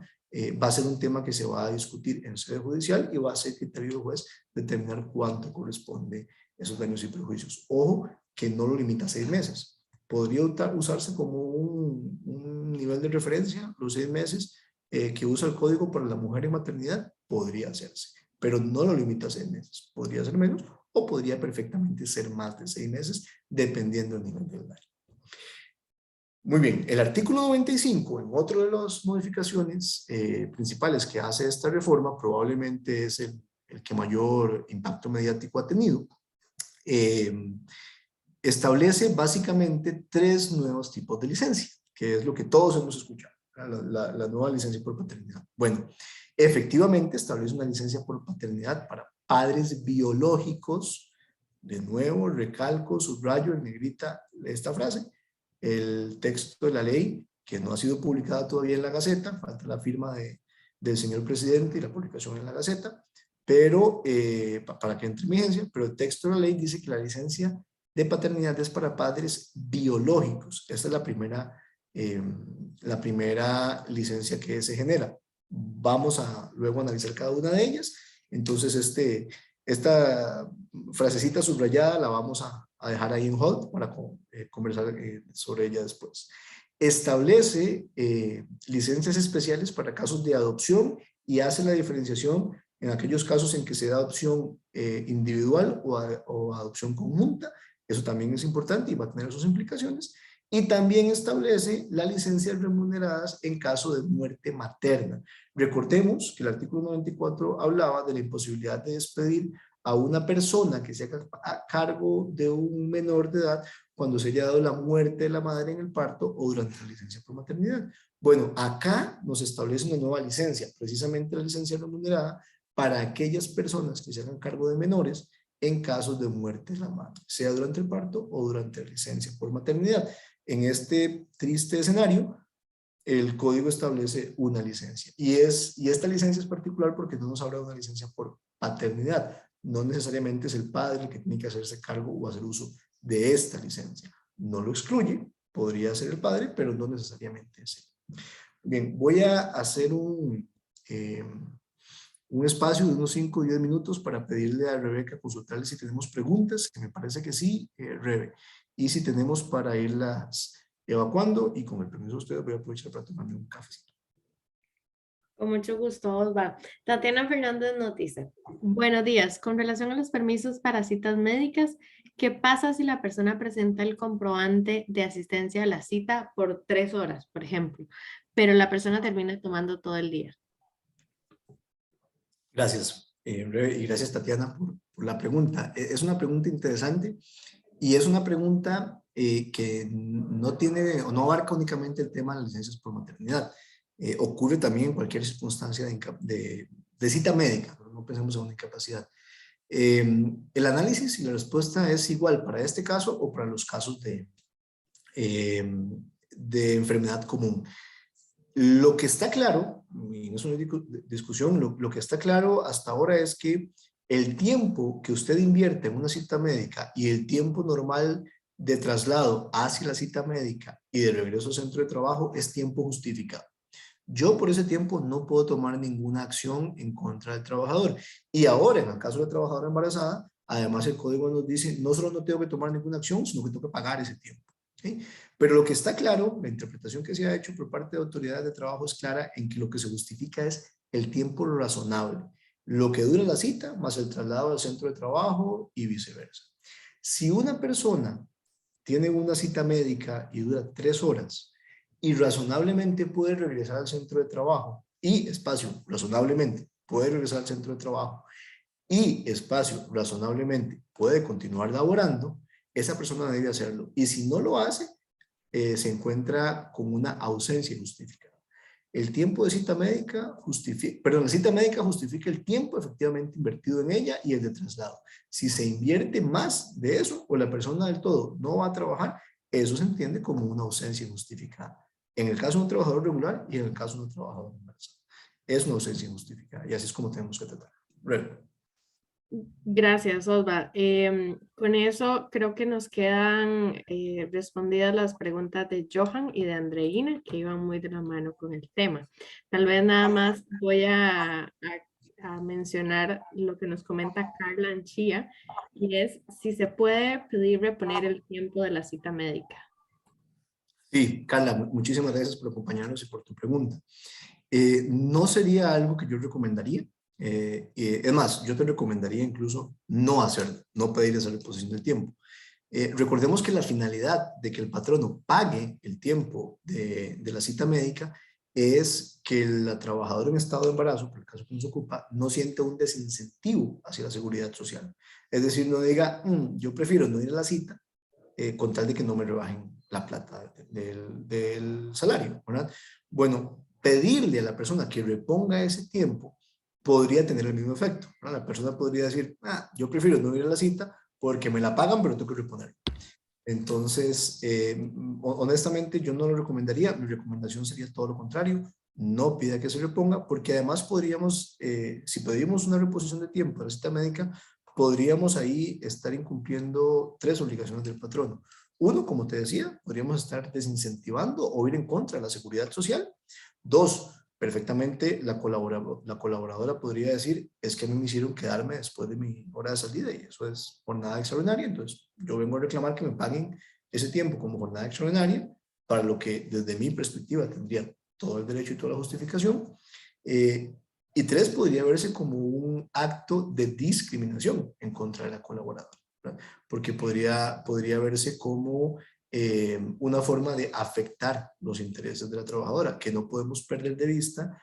S2: va a ser un tema que se va a discutir en sede judicial y va a ser criterio del juez determinar cuánto corresponde esos daños y perjuicios. Ojo, que no lo limita a 6 meses. Podría usarse como un nivel de referencia, los 6 meses que usa el código para la mujer en maternidad, podría hacerse, pero no lo limita a 6 meses. Podría ser menos o podría perfectamente ser más de 6 meses, dependiendo del nivel del daño. Muy bien, el artículo 95, en otro de las modificaciones principales que hace esta reforma, probablemente es el que mayor impacto mediático ha tenido, establece básicamente 3 nuevos tipos de licencia, que es lo que todos hemos escuchado, la nueva licencia por paternidad. Bueno, efectivamente establece una licencia por paternidad para padres biológicos. De nuevo, recalco, subrayo en negrita esta frase. El texto de la ley, que no ha sido publicada todavía en la Gaceta, falta la firma del señor presidente y la publicación en la Gaceta, pero para que entre en vigencia, pero el texto de la ley dice que la licencia de paternidad es para padres biológicos. Esta es la primera licencia que se genera. Vamos a luego analizar cada una de ellas. Entonces, esta frasecita subrayada la vamos a dejar ahí en hold para conversar sobre ella después. Establece licencias especiales para casos de adopción y hace la diferenciación en aquellos casos en que se da adopción individual o adopción conjunta. Eso también es importante y va a tener sus implicaciones. Y también establece las licencias remuneradas en caso de muerte materna. Recordemos que el artículo 94 hablaba de la imposibilidad de despedir a una persona que se haga a cargo de un menor de edad cuando se haya dado la muerte de la madre en el parto o durante la licencia por maternidad. Bueno, acá nos establece una nueva licencia, precisamente la licencia remunerada para aquellas personas que se hagan cargo de menores en casos de muerte de la madre, sea durante el parto o durante la licencia por maternidad. En este triste escenario, el código establece una licencia. Y esta licencia es particular porque no nos habla de una licencia por paternidad. No necesariamente es el padre el que tiene que hacerse cargo o hacer uso de esta licencia. No lo excluye, podría ser el padre, pero no necesariamente es él. Bien, voy a hacer un espacio de unos 5 o 10 minutos para pedirle a Rebeca consultarle si tenemos preguntas, que me parece que sí, Rebe, y si tenemos para irlas evacuando, y con el permiso de ustedes voy a aprovechar para tomarme un cafecito.
S1: Con mucho gusto, Osva. Tatiana Fernández nos dice, buenos días, con relación a los permisos para citas médicas, ¿qué pasa si la persona presenta el comprobante de asistencia a la cita por 3 horas, por ejemplo, pero la persona termina tomando todo el día?
S2: Gracias, Rebe, y gracias, Tatiana, por la pregunta. Es una pregunta interesante y es una pregunta que no tiene o no abarca únicamente el tema de las licencias por maternidad. Ocurre también en cualquier circunstancia de cita médica, no pensemos en una incapacidad. El análisis y la respuesta es igual para este caso o para los casos de enfermedad común. Lo que está claro, y no es una discusión, lo que está claro hasta ahora es que el tiempo que usted invierte en una cita médica y el tiempo normal de traslado hacia la cita médica y de regreso al centro de trabajo es tiempo justificado. Yo por ese tiempo no puedo tomar ninguna acción en contra del trabajador. Y ahora, en el caso de trabajadora embarazada, además el código nos dice, no solo no tengo que tomar ninguna acción, sino que tengo que pagar ese tiempo. ¿sí? Pero lo que está claro, la interpretación que se ha hecho por parte de autoridades de trabajo es clara en que lo que se justifica es el tiempo razonable, lo que dura la cita más el traslado al centro de trabajo y viceversa. Si una persona tiene una cita médica y dura 3 horas y razonablemente puede regresar al centro de trabajo y espacio, razonablemente puede regresar al centro de trabajo y espacio, razonablemente puede continuar laborando, esa persona debe hacerlo. Y si no lo hace, se encuentra con una ausencia justificada. El tiempo de cita médica justifica, perdón, la cita médica justifica el tiempo efectivamente invertido en ella y el de traslado. Si se invierte más de eso o la persona del todo no va a trabajar, eso se entiende como una ausencia justificada. En el caso de un trabajador regular y en el caso de un trabajador embarazado. Es una ausencia justificada y así es como tenemos que tratar. Bueno.
S1: Gracias, Osva. Con eso creo que nos quedan respondidas las preguntas de Johan y de Andreina, que iban muy de la mano con el tema. Tal vez nada más voy a mencionar lo que nos comenta Carla Anchía, y es si se puede pedir reponer el tiempo de la cita médica.
S2: Sí, Carla, muchísimas gracias por acompañarnos y por tu pregunta. No sería algo que yo recomendaría. Es más, yo te recomendaría incluso no hacerlo, no pedir esa reposición del tiempo. Recordemos que la finalidad de que el patrono pague el tiempo de la cita médica es que la trabajadora en estado de embarazo, por el caso que nos ocupa, no sienta un desincentivo hacia la seguridad social. Es decir, no diga, yo prefiero no ir a la cita con tal de que no me rebajen la plata del salario, ¿verdad? Bueno, pedirle a la persona que reponga ese tiempo podría tener el mismo efecto, ¿verdad? La persona podría decir, yo prefiero no ir a la cita porque me la pagan, pero tengo que reponer. Entonces, honestamente, yo no lo recomendaría. Mi recomendación sería todo lo contrario. No pida que se reponga, porque además podríamos, si pedimos una reposición de tiempo de la cita médica, podríamos ahí estar incumpliendo 3 obligaciones del patrono. Uno, como te decía, podríamos estar desincentivando o ir en contra de la seguridad social. 2, perfectamente la colaboradora podría decir, es que a mí me hicieron quedarme después de mi hora de salida y eso es jornada extraordinaria, entonces yo vengo a reclamar que me paguen ese tiempo como jornada extraordinaria, para lo que desde mi perspectiva tendría todo el derecho y toda la justificación. Y 3, podría verse como un acto de discriminación en contra de la colaboradora, ¿verdad? Porque podría verse como una forma de afectar los intereses de la trabajadora, que no podemos perder de vista,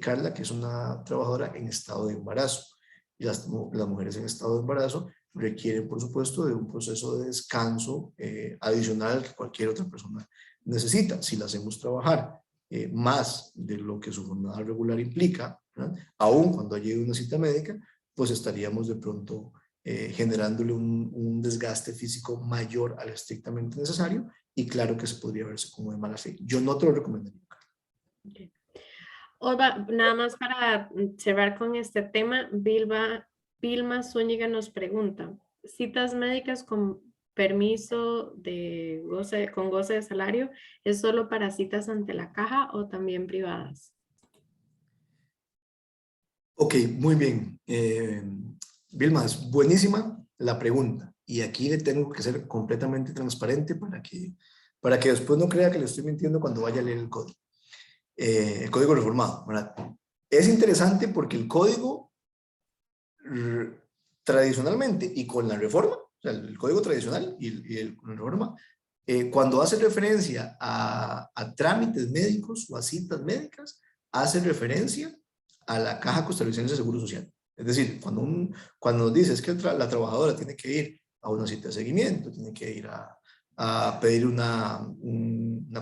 S2: Carla, que es una trabajadora en estado de embarazo. Y las mujeres en estado de embarazo requieren, por supuesto, de un proceso de descanso adicional que cualquier otra persona necesita. Si la hacemos trabajar más de lo que su jornada regular implica, ¿verdad? Aún cuando llegue una cita médica, pues estaríamos de pronto generándole un desgaste físico mayor al estrictamente necesario, y claro que se podría verse como de mala fe. Yo no te lo recomendaría.
S1: Okay. Olva, nada más para cerrar con este tema, Vilma Zúñiga nos pregunta, ¿citas médicas con permiso de con goce de salario es solo para citas ante la caja o también privadas?
S2: Ok, muy bien. Vilma, es buenísima la pregunta y aquí le tengo que ser completamente transparente para que después no crea que le estoy mintiendo cuando vaya a leer el código reformado, ¿verdad? Es interesante porque el código tradicionalmente y con la reforma, o sea, el código tradicional con la reforma, cuando hace referencia a trámites médicos o a citas médicas, hace referencia a la Caja Costarricense de Seguro Social. Es decir, cuando nos dice es que la trabajadora tiene que ir a una cita de seguimiento, tiene que ir a pedir una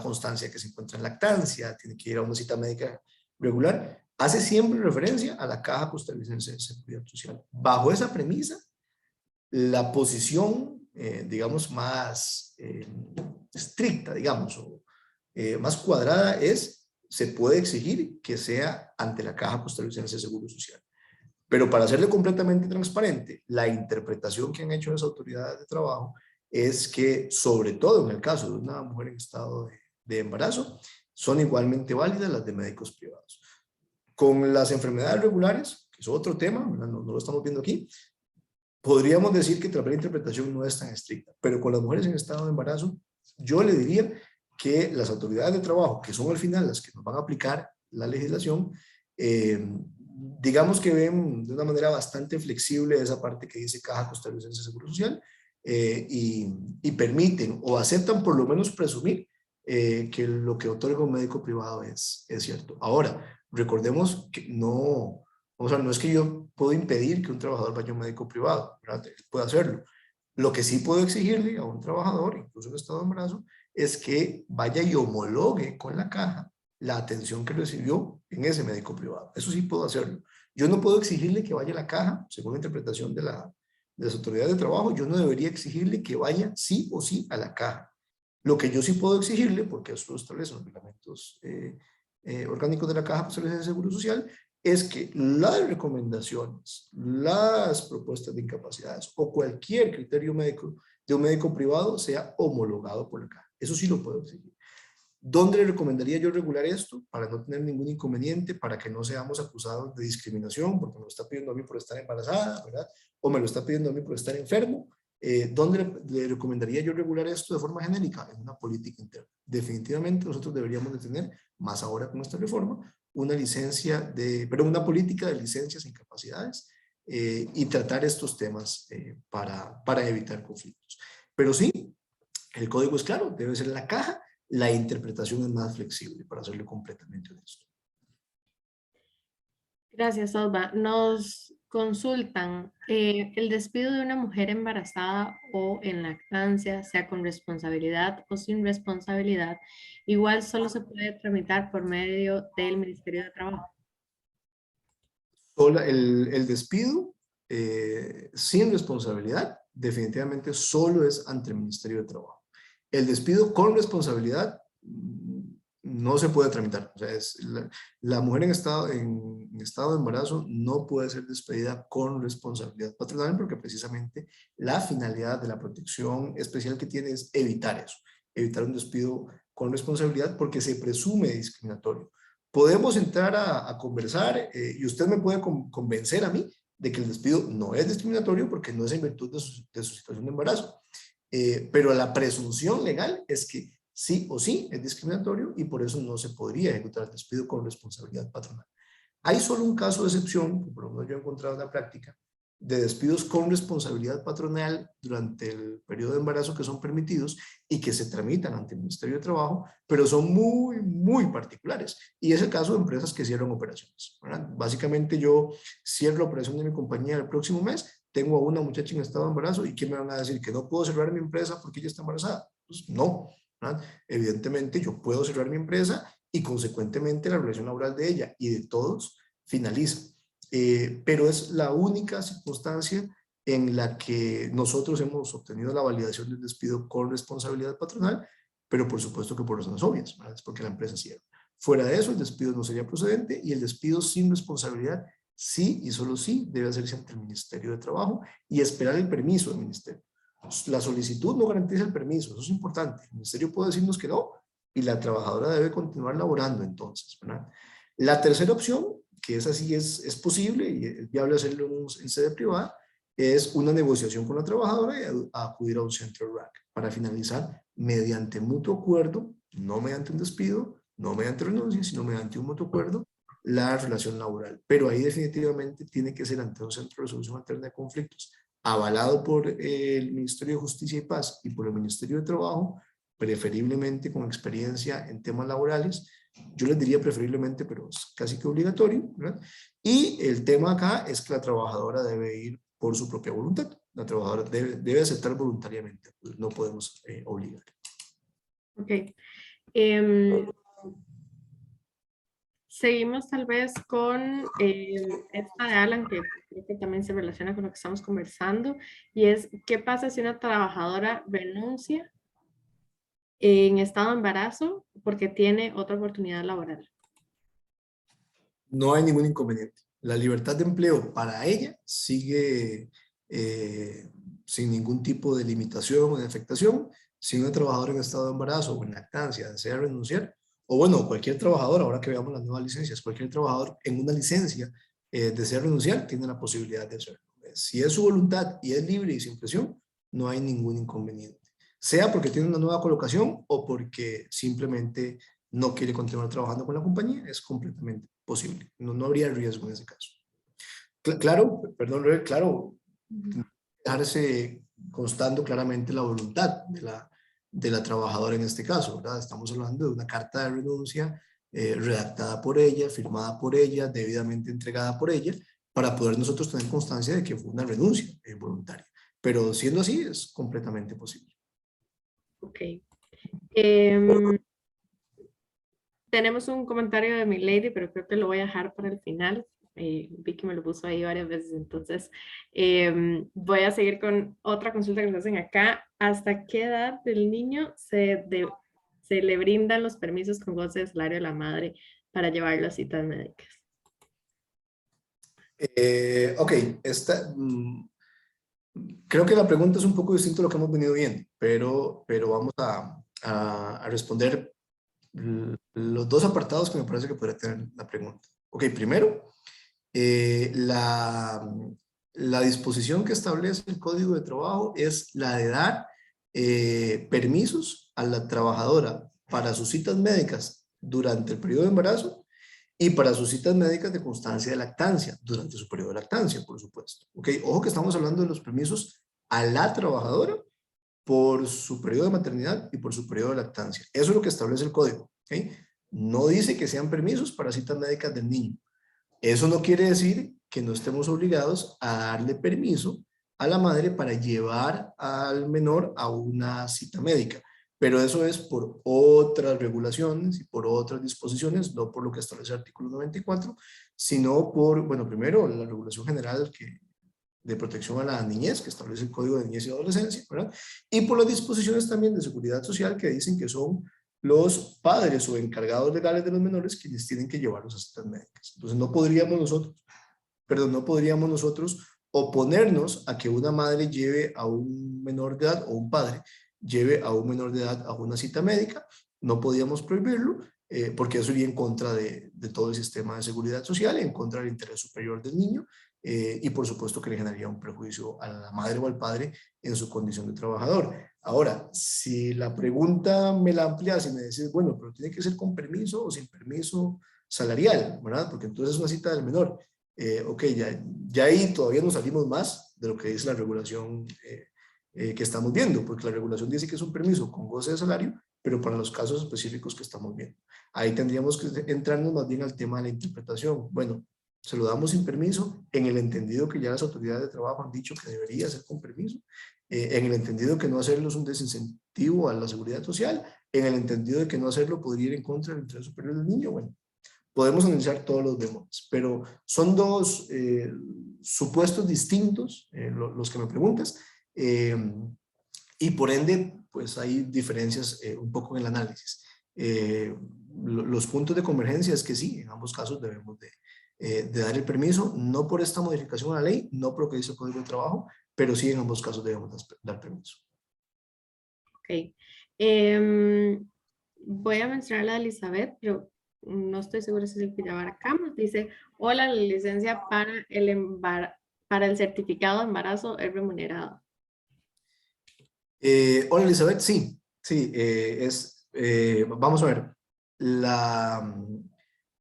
S2: constancia que se encuentra en lactancia, tiene que ir a una cita médica regular, hace siempre referencia a la Caja Costarricense de Seguridad Social. Bajo esa premisa, la posición, digamos, más estricta, digamos, o más cuadrada se puede exigir que sea ante la Caja Costarricense de Seguro Social. Pero para hacerle completamente transparente, la interpretación que han hecho las autoridades de trabajo es que, sobre todo en el caso de una mujer en estado de embarazo, son igualmente válidas las de médicos privados. Con las enfermedades regulares, que es otro tema, no lo estamos viendo aquí, podríamos decir que tal vez la interpretación no es tan estricta, pero con las mujeres en estado de embarazo Yo le diría que las autoridades de trabajo, que son al final las que nos van a aplicar la legislación, digamos que ven de una manera bastante flexible esa parte que dice Caja Costarricense de Seguro Social, y permiten o aceptan por lo menos presumir que lo que otorga un médico privado es cierto. Ahora, recordemos que no, o sea, no es que yo puedo impedir que un trabajador vaya a un médico privado, ¿verdad? Él puede hacerlo. Lo que sí puedo exigirle a un trabajador, incluso en estado de embarazo, es que vaya y homologue con la caja la atención que recibió en ese médico privado. Eso sí puedo hacerlo. Yo no puedo exigirle que vaya a la caja, según la interpretación de las autoridades de trabajo, yo no debería exigirle que vaya sí o sí a la caja. Lo que yo sí puedo exigirle, porque eso lo establecen los reglamentos orgánicos de la Caja Costarricense de Seguro Social, es que las recomendaciones, las propuestas de incapacidades o cualquier criterio médico de un médico privado sea homologado por la Caja. Eso sí lo puedo exigir. ¿Dónde le recomendaría yo regular esto? Para no tener ningún inconveniente, para que no seamos acusados de discriminación, porque me lo está pidiendo a mí por estar embarazada, ¿verdad? O me lo está pidiendo a mí por estar enfermo. ¿Dónde le recomendaría yo regular esto de forma genérica? En una política interna. Definitivamente nosotros deberíamos de tener, más ahora con esta reforma, una política de licencias e incapacidades, y tratar estos temas para evitar conflictos. Pero sí, el código es claro, debe ser la caja. La interpretación es más flexible, para serle completamente honesto.
S1: Gracias, Osva. Nos consultan, el despido de una mujer embarazada o en lactancia, sea con responsabilidad o sin responsabilidad, igual solo se puede tramitar por medio del Ministerio de Trabajo.
S2: El despido sin responsabilidad definitivamente solo es ante el Ministerio de Trabajo. El despido con responsabilidad no se puede tramitar. O sea, la mujer en estado de embarazo no puede ser despedida con responsabilidad patronal, porque precisamente la finalidad de la protección especial que tiene es evitar eso, evitar un despido con responsabilidad, porque se presume discriminatorio. Podemos entrar a conversar, y usted me puede convencer a mí de que el despido no es discriminatorio porque no es en virtud de su situación de embarazo. Pero la presunción legal es que sí o sí es discriminatorio, y por eso no se podría ejecutar el despido con responsabilidad patronal. Hay solo un caso de excepción, que por lo menos yo he encontrado en la práctica, de despidos con responsabilidad patronal durante el periodo de embarazo que son permitidos y que se tramitan ante el Ministerio de Trabajo, pero son muy, muy particulares. Y es el caso de empresas que cierran operaciones, ¿verdad? Básicamente yo cierro la operación de mi compañía el próximo mes, tengo a una muchacha en estado de embarazo, y ¿qué me van a decir? ¿Que no puedo cerrar mi empresa porque ella está embarazada? Pues no, ¿verdad? Evidentemente yo puedo cerrar mi empresa y consecuentemente la relación laboral de ella y de todos finaliza. Pero es la única circunstancia en la que nosotros hemos obtenido la validación del despido con responsabilidad patronal, pero por supuesto que por razones obvias, ¿verdad? Es porque la empresa cierra. Fuera de eso, el despido no sería procedente, y el despido sin responsabilidad sí y solo sí debe hacerse ante el Ministerio de Trabajo y esperar el permiso del Ministerio. La solicitud no garantiza el permiso, eso es importante. El Ministerio puede decirnos que no, y la trabajadora debe continuar laborando entonces, ¿verdad? La tercera opción, que esa sí es posible y es viable hacerlo en sede privada, es una negociación con la trabajadora y acudir a un centro RAC para finalizar mediante mutuo acuerdo, no mediante un despido, no mediante renuncia, sino mediante un mutuo acuerdo, la relación laboral. Pero ahí definitivamente tiene que ser ante un centro de resolución alterna de conflictos, avalado por el Ministerio de Justicia y Paz y por el Ministerio de Trabajo, preferiblemente con experiencia en temas laborales. Yo les diría preferiblemente, pero es casi que obligatorio, ¿verdad? Y el tema acá es que la trabajadora debe ir por su propia voluntad. La trabajadora debe aceptar voluntariamente, pues no podemos obligar.
S1: Ok. Seguimos tal vez con esta de Alan, que creo que también se relaciona con lo que estamos conversando, y es, ¿qué pasa si una trabajadora renuncia en estado de embarazo porque tiene otra oportunidad laboral?
S2: No hay ningún inconveniente. La libertad de empleo para ella sigue sin ningún tipo de limitación o de afectación. Si una trabajadora en estado de embarazo o en lactancia desea renunciar, o bueno, cualquier trabajador, ahora que veamos las nuevas licencias, cualquier trabajador en una licencia desea renunciar, tiene la posibilidad de hacerlo. Si es su voluntad y es libre y sin presión, no hay ningún inconveniente. sea porque tiene una nueva colocación o porque simplemente no quiere continuar trabajando con la compañía, es completamente posible. No, no habría riesgo en ese caso. Claro, perdón, Rebe, claro, dejarse constando claramente la voluntad de la trabajadora en este caso, ¿verdad? Estamos hablando de una carta de renuncia redactada por ella, firmada por ella, debidamente entregada por ella, para poder nosotros tener constancia de que fue una renuncia voluntaria. Pero siendo así, es completamente posible.
S1: Ok. Tenemos un comentario de mi lady, pero creo que lo voy a dejar para el final. Vi que me lo puso ahí varias veces, entonces voy a seguir con otra consulta que nos hacen acá. ¿Hasta qué edad del niño se le brindan los permisos con goce de salario de la madre para llevarlo a citas médicas?
S2: Ok, creo que la pregunta es un poco distinta a lo que hemos venido viendo, pero vamos a responder los dos apartados que me parece que podría tener la pregunta. Ok, primero, la disposición que establece el Código de Trabajo es la de dar permisos a la trabajadora para sus citas médicas durante el periodo de embarazo y para sus citas médicas de constancia de lactancia durante su periodo de lactancia, por supuesto. Ok, ojo que estamos hablando de los permisos a la trabajadora por su periodo de maternidad y por su periodo de lactancia. Eso es lo que establece el código. ¿Okay? No dice que sean permisos para citas médicas del niño. Eso no quiere decir que no estemos obligados a darle permiso a la madre para llevar al menor a una cita médica. Pero eso es por otras regulaciones y por otras disposiciones, no por lo que establece el artículo 94, sino por, bueno, primero la regulación general de protección a la niñez, que establece el Código de Niñez y Adolescencia, ¿verdad? Y por las disposiciones también de seguridad social que dicen que son los padres o encargados legales de los menores quienes tienen que llevarlos a citas médicas. Entonces no podríamos nosotros oponernos a que una madre lleve a un menor de edad o un padre lleve a un menor de edad a una cita médica. No podíamos prohibirlo porque eso iría en contra de todo el sistema de seguridad social, en contra del interés superior del niño y por supuesto que le generaría un perjuicio a la madre o al padre en su condición de trabajador. Ahora, si la pregunta me la amplias y me decís, bueno, pero tiene que ser con permiso o sin permiso salarial, ¿verdad? Porque entonces es una cita del menor. Ok, ya ahí todavía nos salimos más de lo que dice la regulación que estamos viendo, porque la regulación dice que es un permiso con goce de salario, pero para los casos específicos que estamos viendo. Ahí tendríamos que entrarnos más bien al tema de la interpretación. Bueno, se lo damos sin permiso, en el entendido que ya las autoridades de trabajo han dicho que debería ser con permiso, en el entendido que no hacerlo es un desincentivo a la seguridad social, en el entendido de que no hacerlo podría ir en contra del interés superior del niño. Bueno, podemos analizar todos los demás, pero son dos supuestos distintos, los que me preguntas, y por ende, pues hay diferencias un poco en el análisis. Los puntos de convergencia es que sí, en ambos casos debemos de dar el permiso, no por esta modificación a la ley, no por lo que dice el Código de Trabajo, pero sí en ambos casos debemos dar permiso.
S1: Ok. Voy a mencionar a Elizabeth, pero no estoy segura si es el que ya abarcamos. Dice, hola, la licencia para el certificado de embarazo es remunerado.
S2: Hola Elizabeth, sí, vamos a ver,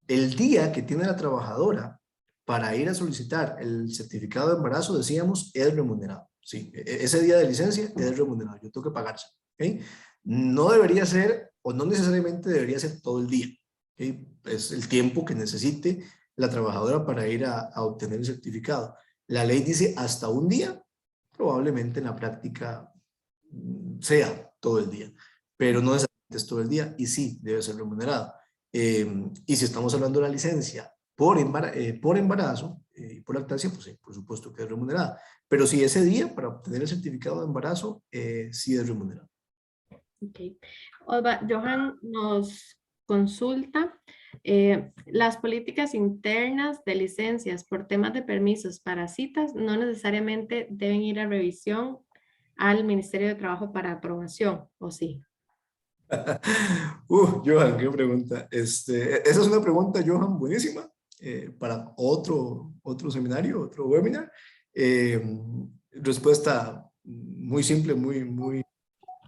S2: el día que tiene la trabajadora para ir a solicitar el certificado de embarazo, decíamos, es remunerado. Sí, ese día de licencia es remunerado, yo tengo que pagarse. ¿Okay? No debería ser, o no necesariamente debería ser todo el día. ¿Okay? Es el tiempo que necesite la trabajadora para ir a obtener el certificado. La ley dice hasta un día, probablemente en la práctica sea todo el día, pero no necesariamente es todo el día y sí debe ser remunerado. Y si estamos hablando de la licencia por embarazo y por lactancia, pues por supuesto que es remunerada. Pero si ese día para obtener el certificado de embarazo, sí es remunerado.
S1: Ok. Olva, Johan nos consulta las políticas internas de licencias por temas de permisos para citas no necesariamente deben ir a revisión al Ministerio de Trabajo para aprobación, ¿o sí?
S2: Johan, qué pregunta. Esa es una pregunta, Johan, buenísima, para otro seminario, otro webinar. Respuesta muy simple, muy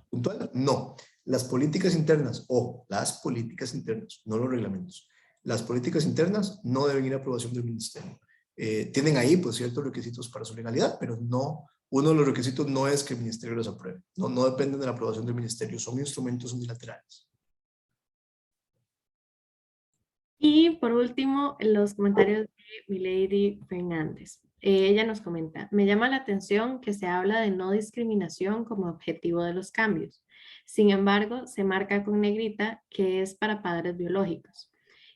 S2: puntual, no. Las políticas internas, o las políticas internas, no los reglamentos. Las políticas internas no deben ir a aprobación del ministerio. Tienen ahí pues ciertos requisitos para su legalidad, pero no, uno de los requisitos no es que el ministerio los apruebe. No dependen de la aprobación del ministerio, son instrumentos unilaterales.
S1: Y por último, los comentarios de Milady Fernández. Ella nos comenta, me llama la atención que se habla de no discriminación como objetivo de los cambios. Sin embargo, se marca con negrita que es para padres biológicos.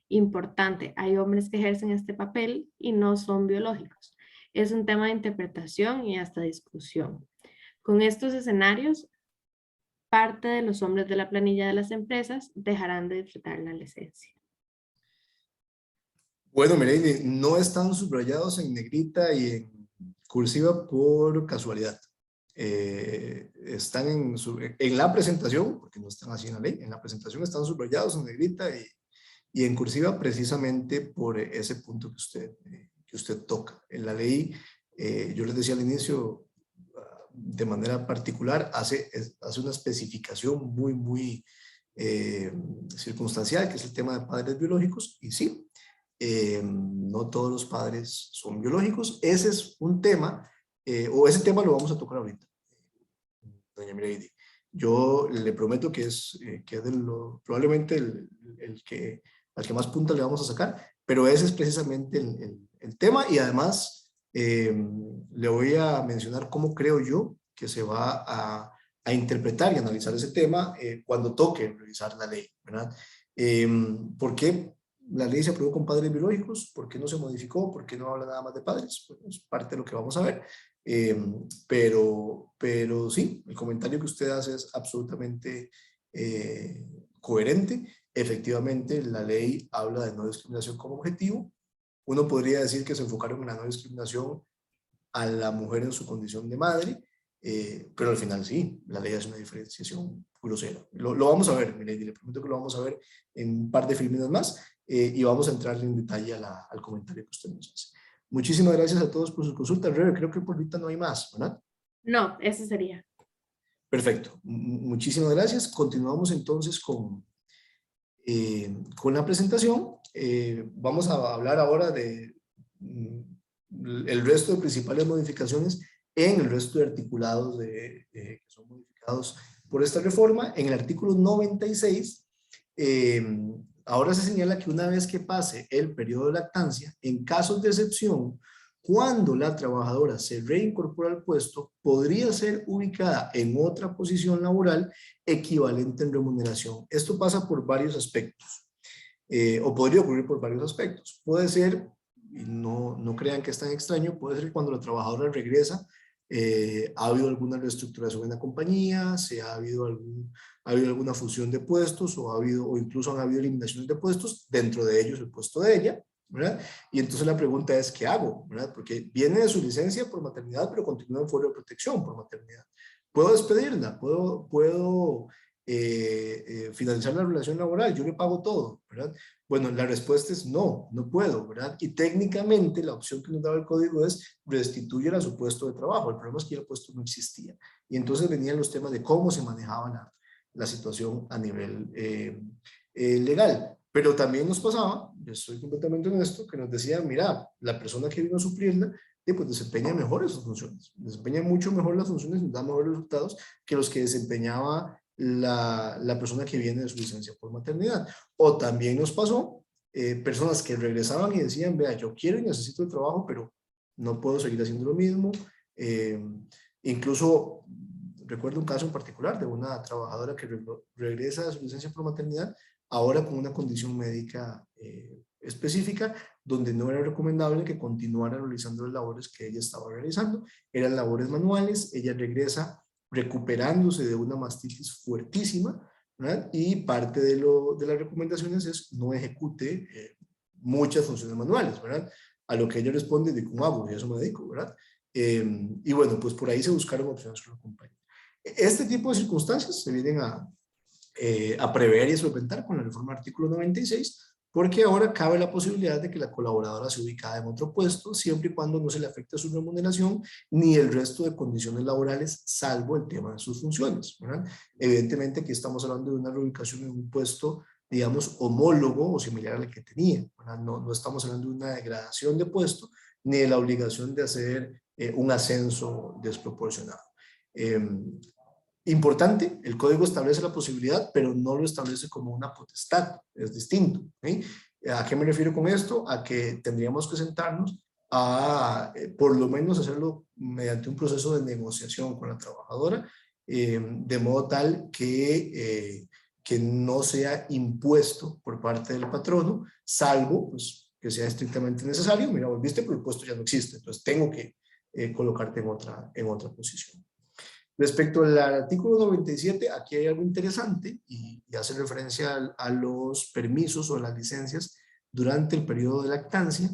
S1: Importante, hay hombres que ejercen este papel y no son biológicos. Es un tema de interpretación y hasta discusión. Con estos escenarios, parte de los hombres de la planilla de las empresas dejarán de disfrutar la licencia.
S2: Bueno, Milady, no están subrayados en negrita y en cursiva por casualidad. Están en la presentación, porque no están así en la ley, en la presentación están subrayados en negrita y en cursiva precisamente por ese punto que usted toca. En la ley, yo les decía al inicio, de manera particular, hace una especificación muy circunstancial, que es el tema de padres biológicos, y sí, no todos los padres son biológicos. Ese es un tema, o ese tema lo vamos a tocar ahorita, doña Milady. Yo le prometo que es probablemente al que más punta le vamos a sacar, pero ese es precisamente el tema, y además le voy a mencionar cómo creo yo que se va a interpretar y analizar ese tema cuando toque revisar la ley, ¿verdad? ¿Por qué la ley se aprobó con padres biológicos? ¿Por qué no se modificó? ¿Por qué no habla nada más de padres? Pues es parte de lo que vamos a ver. Pero sí, el comentario que usted hace es absolutamente coherente. Efectivamente, la ley habla de no discriminación como objetivo. Uno podría decir que se enfocaron en la no discriminación a la mujer en su condición de madre, pero al final sí, la ley hace una diferenciación grosera. Lo vamos a ver, Milady, le prometo que lo vamos a ver en un par de filminas más, y vamos a entrar en detalle al comentario que usted nos hace. Muchísimas gracias a todos por sus consultas, Rebe. Creo que por ahorita no hay más, ¿verdad?
S1: No, eso sería.
S2: Perfecto. Muchísimas gracias. Continuamos entonces con la presentación. Vamos a hablar ahora de el resto de principales modificaciones en el resto de articulados que son modificados por esta reforma. En el artículo 96, ahora se señala que una vez que pase el periodo de lactancia, en casos de excepción, cuando la trabajadora se reincorpora al puesto, podría ser ubicada en otra posición laboral equivalente en remuneración. Esto pasa por varios aspectos, o podría ocurrir por varios aspectos. Puede ser, y no crean que es tan extraño, puede ser que cuando la trabajadora regresa, ha habido alguna reestructuración en la compañía, ha habido alguna fusión de puestos, o incluso han habido eliminaciones de puestos, dentro de ellos el puesto de ella, ¿verdad? Y entonces la pregunta es, ¿qué hago? ¿Verdad? Porque viene de su licencia por maternidad, pero continúa en fuero de protección por maternidad. ¿Puedo despedirla? ¿Puedo finalizar la relación laboral? Yo le pago todo, ¿verdad? Bueno, la respuesta es no puedo, ¿verdad? Y técnicamente la opción que nos daba el código es restituir a su puesto de trabajo. El problema es que el puesto no existía. Y entonces venían los temas de cómo se manejaba la situación a nivel legal. Pero también nos pasaba, yo estoy completamente honesto, que nos decían, mira, la persona que vino a suplirla, pues desempeña mejor esas funciones, desempeña mucho mejor las funciones, nos da mejores resultados que los que desempeñaba la persona que viene de su licencia por maternidad. O también nos pasó personas que regresaban y decían, vea, yo quiero y necesito el trabajo, pero no puedo seguir haciendo lo mismo. Incluso recuerdo un caso en particular de una trabajadora que regresa de su licencia por maternidad, ahora con una condición médica específica, donde no era recomendable que continuara realizando las labores que ella estaba realizando. Eran labores manuales. Ella regresa recuperándose de una mastitis fuertísima, ¿verdad? Y parte de las recomendaciones es no ejecute muchas funciones manuales, ¿verdad? A lo que ella responde de cómo hago, y eso me dedico, ¿verdad? Y bueno, pues por ahí se buscaron opciones con la compañía. Este tipo de circunstancias se vienen a prever y a solventar con la reforma del artículo 96, porque ahora cabe la posibilidad de que la colaboradora se ubicada en otro puesto, siempre y cuando no se le afecte su remuneración ni el resto de condiciones laborales, salvo el tema de sus funciones, ¿verdad? Evidentemente aquí estamos hablando de una reubicación en un puesto, digamos, homólogo o similar al que tenía, ¿verdad? No estamos hablando de una degradación de puesto, ni de la obligación de hacer un ascenso desproporcionado. Importante, el código establece la posibilidad, pero no lo establece como una potestad, es distinto. ¿Sí? ¿A qué me refiero con esto? A que tendríamos que sentarnos a, por lo menos, hacerlo mediante un proceso de negociación con la trabajadora, de modo tal que no sea impuesto por parte del patrono, salvo pues, que sea estrictamente necesario. Mira, volviste, pero el puesto ya no existe, entonces tengo que colocarte en otra posición. Respecto al artículo 97, aquí hay algo interesante y hace referencia a los permisos o las licencias durante el periodo de lactancia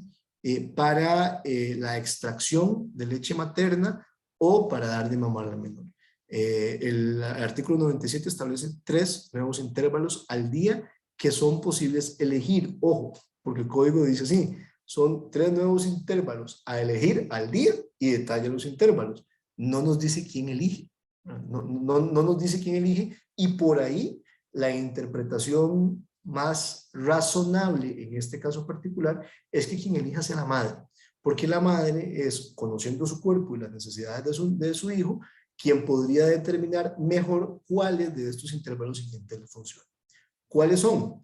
S2: para la extracción de leche materna o para dar de mamar al menor. El artículo 97 establece 3 nuevos intervalos al día que son posibles elegir. Ojo, porque el código dice así, son 3 nuevos intervalos a elegir al día y detalla los intervalos. No nos dice quién elige. No nos dice quién elige y por ahí la interpretación más razonable en este caso particular es que quien elija sea la madre, porque la madre es, conociendo su cuerpo y las necesidades de su hijo, quien podría determinar mejor cuáles de estos intervalos siguientes le funcionan. ¿Cuáles son?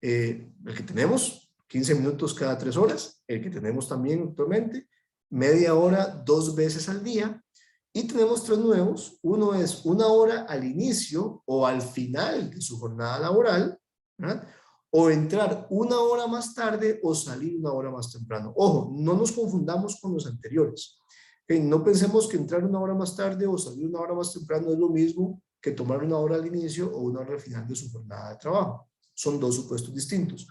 S2: El que tenemos, 15 minutos cada 3 horas, el que tenemos también actualmente, media hora 2 veces al día, y tenemos 3 nuevos. Uno es 1 hora al inicio o al final de su jornada laboral, ¿verdad? O entrar 1 hora más tarde o salir 1 hora más temprano. Ojo, no nos confundamos con los anteriores. No pensemos que entrar 1 hora más tarde o salir 1 hora más temprano es lo mismo que tomar 1 hora al inicio o 1 hora al final de su jornada de trabajo. Son 2 supuestos distintos.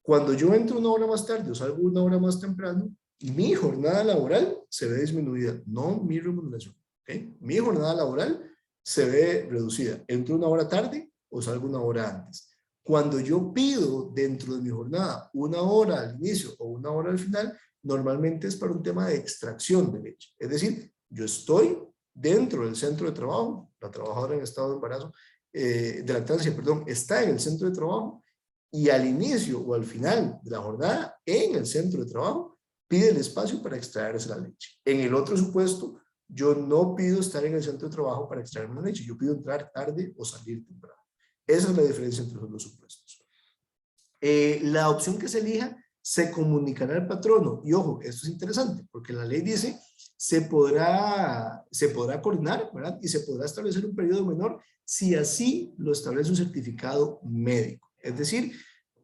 S2: Cuando yo entro 1 hora más tarde o salgo 1 hora más temprano, mi jornada laboral se ve disminuida, no mi remuneración. ¿Okay? Mi jornada laboral se ve reducida. Entro 1 hora tarde o salgo 1 hora antes. Cuando yo pido dentro de mi jornada 1 hora al inicio o 1 hora al final, normalmente es para un tema de extracción de leche. Es decir, yo estoy dentro del centro de trabajo, la trabajadora en estado de embarazo, de lactancia, perdón, está en el centro de trabajo y al inicio o al final de la jornada, en el centro de trabajo, pide el espacio para extraerse la leche. En el otro supuesto, yo no pido estar en el centro de trabajo para extraerme la leche, yo pido entrar tarde o salir temprano. Esa es la diferencia entre los dos supuestos. La opción que se elija se comunicará al patrono. Y ojo, esto es interesante, porque la ley dice se podrá coordinar, ¿verdad? Y se podrá establecer un periodo menor si así lo establece un certificado médico. Es decir,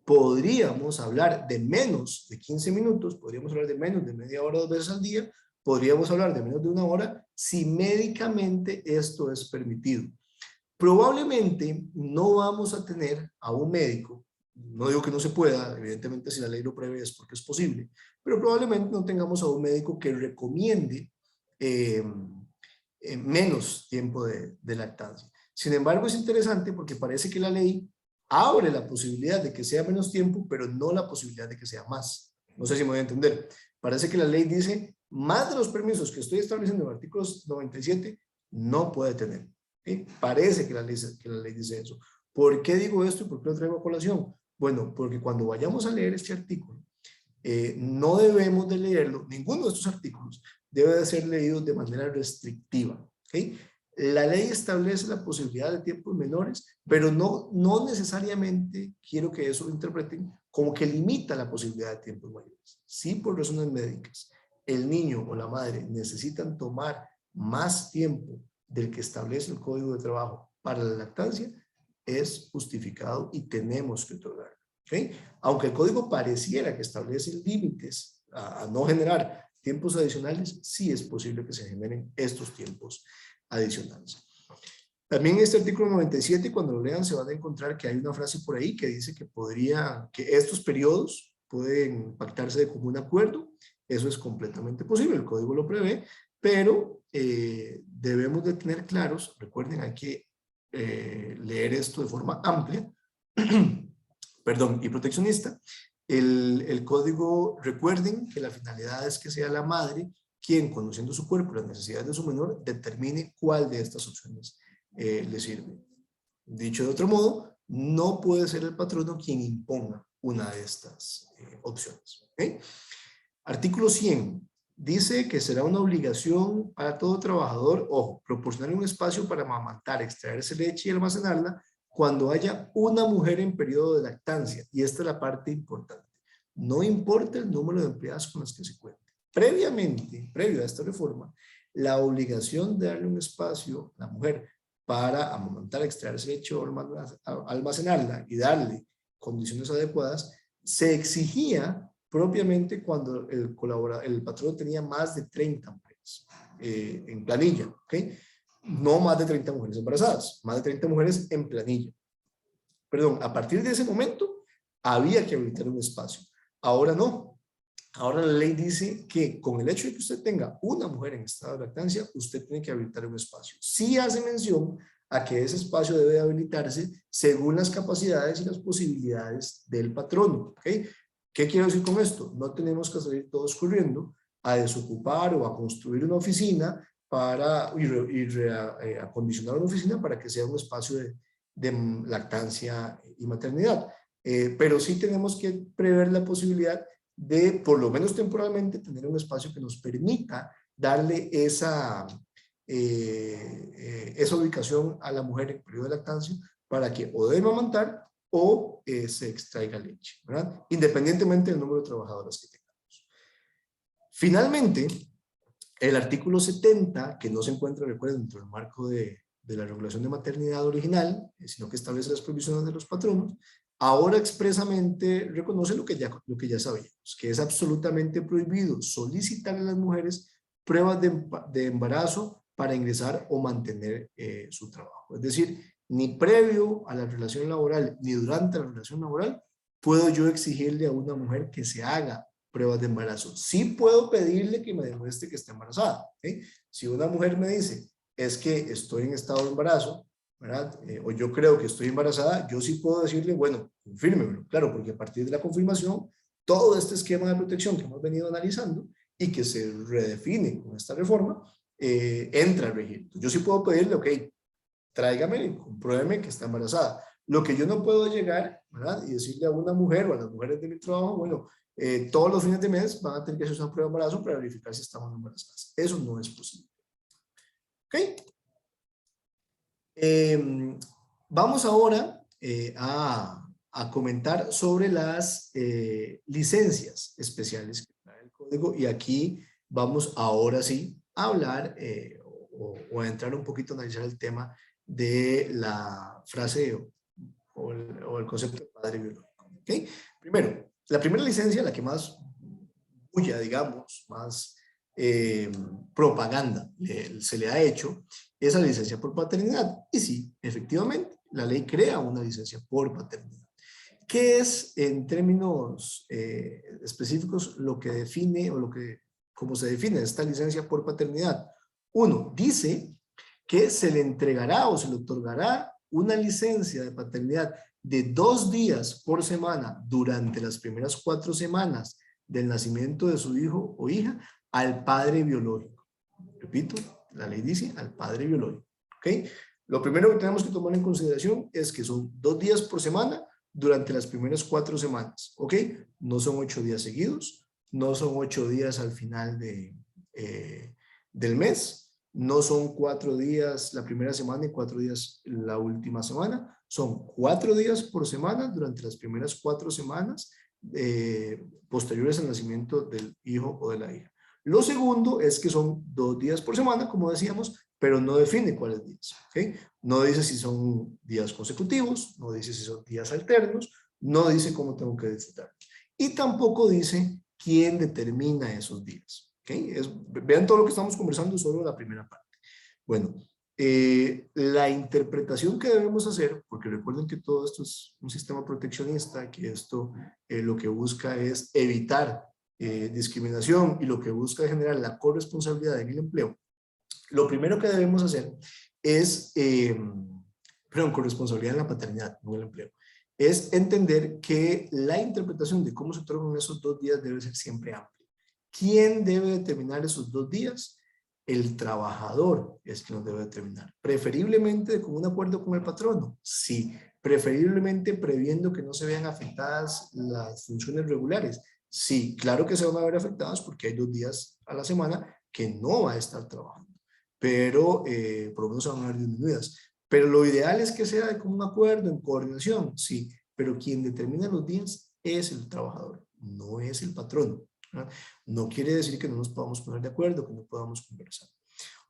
S2: podríamos hablar de menos de 15 minutos, podríamos hablar de menos de media hora 2 veces al día, podríamos hablar de menos de 1 hora si médicamente esto es permitido. Probablemente no vamos a tener a un médico, no digo que no se pueda, evidentemente si la ley lo prevé es porque es posible, pero probablemente no tengamos a un médico que recomiende menos tiempo de lactancia. Sin embargo, es interesante porque parece que la ley abre la posibilidad de que sea menos tiempo, pero no la posibilidad de que sea más. No sé si me voy a entender. Parece que la ley dice, más de los permisos que estoy estableciendo en el artículo 97, no puede tener. ¿Sí? Parece que la ley dice eso. ¿Por qué digo esto y por qué lo traigo a colación? Bueno, porque cuando vayamos a leer este artículo, no debemos de leerlo, ninguno de estos artículos debe de ser leído de manera restrictiva. ¿Okay? La ley establece la posibilidad de tiempos menores, pero no necesariamente quiero que eso lo interpreten como que limita la posibilidad de tiempos mayores. Sí, por razones médicas, el niño o la madre necesitan tomar más tiempo del que establece el Código de Trabajo para la lactancia, es justificado y tenemos que otorgarlo. ¿Okay? Aunque el código pareciera que establece límites a no generar tiempos adicionales, sí es posible que se generen estos tiempos adicionales. También en este artículo 97, cuando lo lean, se van a encontrar que hay una frase por ahí que dice que estos periodos pueden pactarse de común acuerdo. Eso es completamente posible, el código lo prevé, pero debemos de tener claros, recuerden, hay que leer esto de forma amplia, perdón, y proteccionista. El código, recuerden que la finalidad es que sea la madre quien, conociendo su cuerpo y las necesidades de su menor, determine cuál de estas opciones le sirve. Dicho de otro modo, no puede ser el patrono quien imponga una de estas opciones. ¿Okay? Artículo 100. Dice que será una obligación para todo trabajador, ojo, proporcionar un espacio para amamantar, extraerse leche y almacenarla cuando haya una mujer en periodo de lactancia. Y esta es la parte importante. No importa el número de empleadas con las que se cuente. Previamente, previo a esta reforma, la obligación de darle un espacio a la mujer para amamantar, extraerse leche o almacenarla y darle condiciones adecuadas, se exigía propiamente cuando el patrón tenía más de 30 mujeres en planilla, ¿ok? No más de 30 mujeres embarazadas, más de 30 mujeres en planilla. Perdón, a partir de ese momento había que habilitar un espacio. Ahora no. Ahora la ley dice que con el hecho de que usted tenga una mujer en estado de lactancia, usted tiene que habilitar un espacio. Sí hace mención a que ese espacio debe habilitarse según las capacidades y las posibilidades del patrono, ¿ok? ¿Qué quiero decir con esto? No tenemos que salir todos corriendo a desocupar o a construir una oficina para acondicionar una oficina para que sea un espacio de lactancia y maternidad. Pero sí tenemos que prever la posibilidad de, por lo menos temporalmente, tener un espacio que nos permita darle esa ubicación a la mujer en periodo de lactancia para que o debe amamantar o se extraiga leche, ¿verdad? Independientemente del número de trabajadoras que tengamos. Finalmente, el artículo 70, que no se encuentra, recuerden, dentro del marco de la regulación de maternidad original, sino que establece las provisiones de los patronos, ahora expresamente reconoce lo que ya sabíamos, que es absolutamente prohibido solicitar a las mujeres pruebas de embarazo para ingresar o mantener su trabajo. Es decir, ni previo a la relación laboral, ni durante la relación laboral, puedo yo exigirle a una mujer que se haga pruebas de embarazo. Sí puedo pedirle que me demuestre que está embarazada. ¿Okay? Si una mujer me dice, es que estoy en estado de embarazo, ¿verdad? O yo creo que estoy embarazada, yo sí puedo decirle, bueno, confírmemelo, claro, porque a partir de la confirmación, todo este esquema de protección que hemos venido analizando y que se redefine con esta reforma, entra al registro. Yo sí puedo pedirle, ok, tráigame, compruébeme que está embarazada. Lo que yo no puedo llegar, ¿verdad? Y decirle a una mujer o a las mujeres de mi trabajo, bueno, todos los fines de mes van a tener que hacer una prueba de embarazo para verificar si estamos embarazadas. Eso no es posible. ¿Ok? Vamos ahora a comentar sobre las licencias especiales que trae el código y aquí vamos ahora sí a hablar o a entrar un poquito a analizar el tema de la frase o el concepto de padre biológico. ¿Okay? Primero, la primera licencia, la que más bulla, digamos, más propaganda se le ha hecho, es la licencia por paternidad. Y sí, efectivamente, la ley crea una licencia por paternidad. ¿Qué es, en términos específicos, lo que define o cómo se define esta licencia por paternidad? Uno, dice que se le entregará o se le otorgará una licencia de paternidad de 2 días por semana durante las primeras 4 semanas del nacimiento de su hijo o hija al padre biológico. Repito, la ley dice al padre biológico. ¿Okay? Lo primero que tenemos que tomar en consideración es que son 2 días por semana durante las primeras 4 semanas. ¿Ok? No son 8 días seguidos, no son 8 días al final del mes, no son 4 días la primera semana y 4 días la última semana, son 4 días por semana durante las primeras 4 semanas posteriores al nacimiento del hijo o de la hija. Lo segundo es que son 2 días por semana, como decíamos, pero no define cuáles días. ¿Okay? No dice si son días consecutivos, no dice si son días alternos, no dice cómo tengo que disfrutar. Y tampoco dice quién determina esos días. ¿Okay? Vean todo lo que estamos conversando solo la primera parte. Bueno, la interpretación que debemos hacer, porque recuerden que todo esto es un sistema proteccionista, que esto lo que busca es evitar discriminación y lo que busca es generar la corresponsabilidad en el empleo. Lo primero que debemos hacer es, corresponsabilidad en la paternidad, no en el empleo. es entender que la interpretación de cómo se otorgan esos 2 días debe ser siempre amplia. ¿Quién debe determinar esos 2 días? El trabajador es quien los debe determinar. Preferiblemente con un acuerdo con el patrono, sí. Preferiblemente previendo que no se vean afectadas las funciones regulares. Sí, claro que se van a ver afectadas porque hay 2 días a la semana que no va a estar trabajando, pero por lo menos se van a ver disminuidas. Pero lo ideal es que sea de común acuerdo, en coordinación, sí, pero quien determina los días es el trabajador, no es el patrono, ¿verdad? No quiere decir que no nos podamos poner de acuerdo, que no podamos conversar.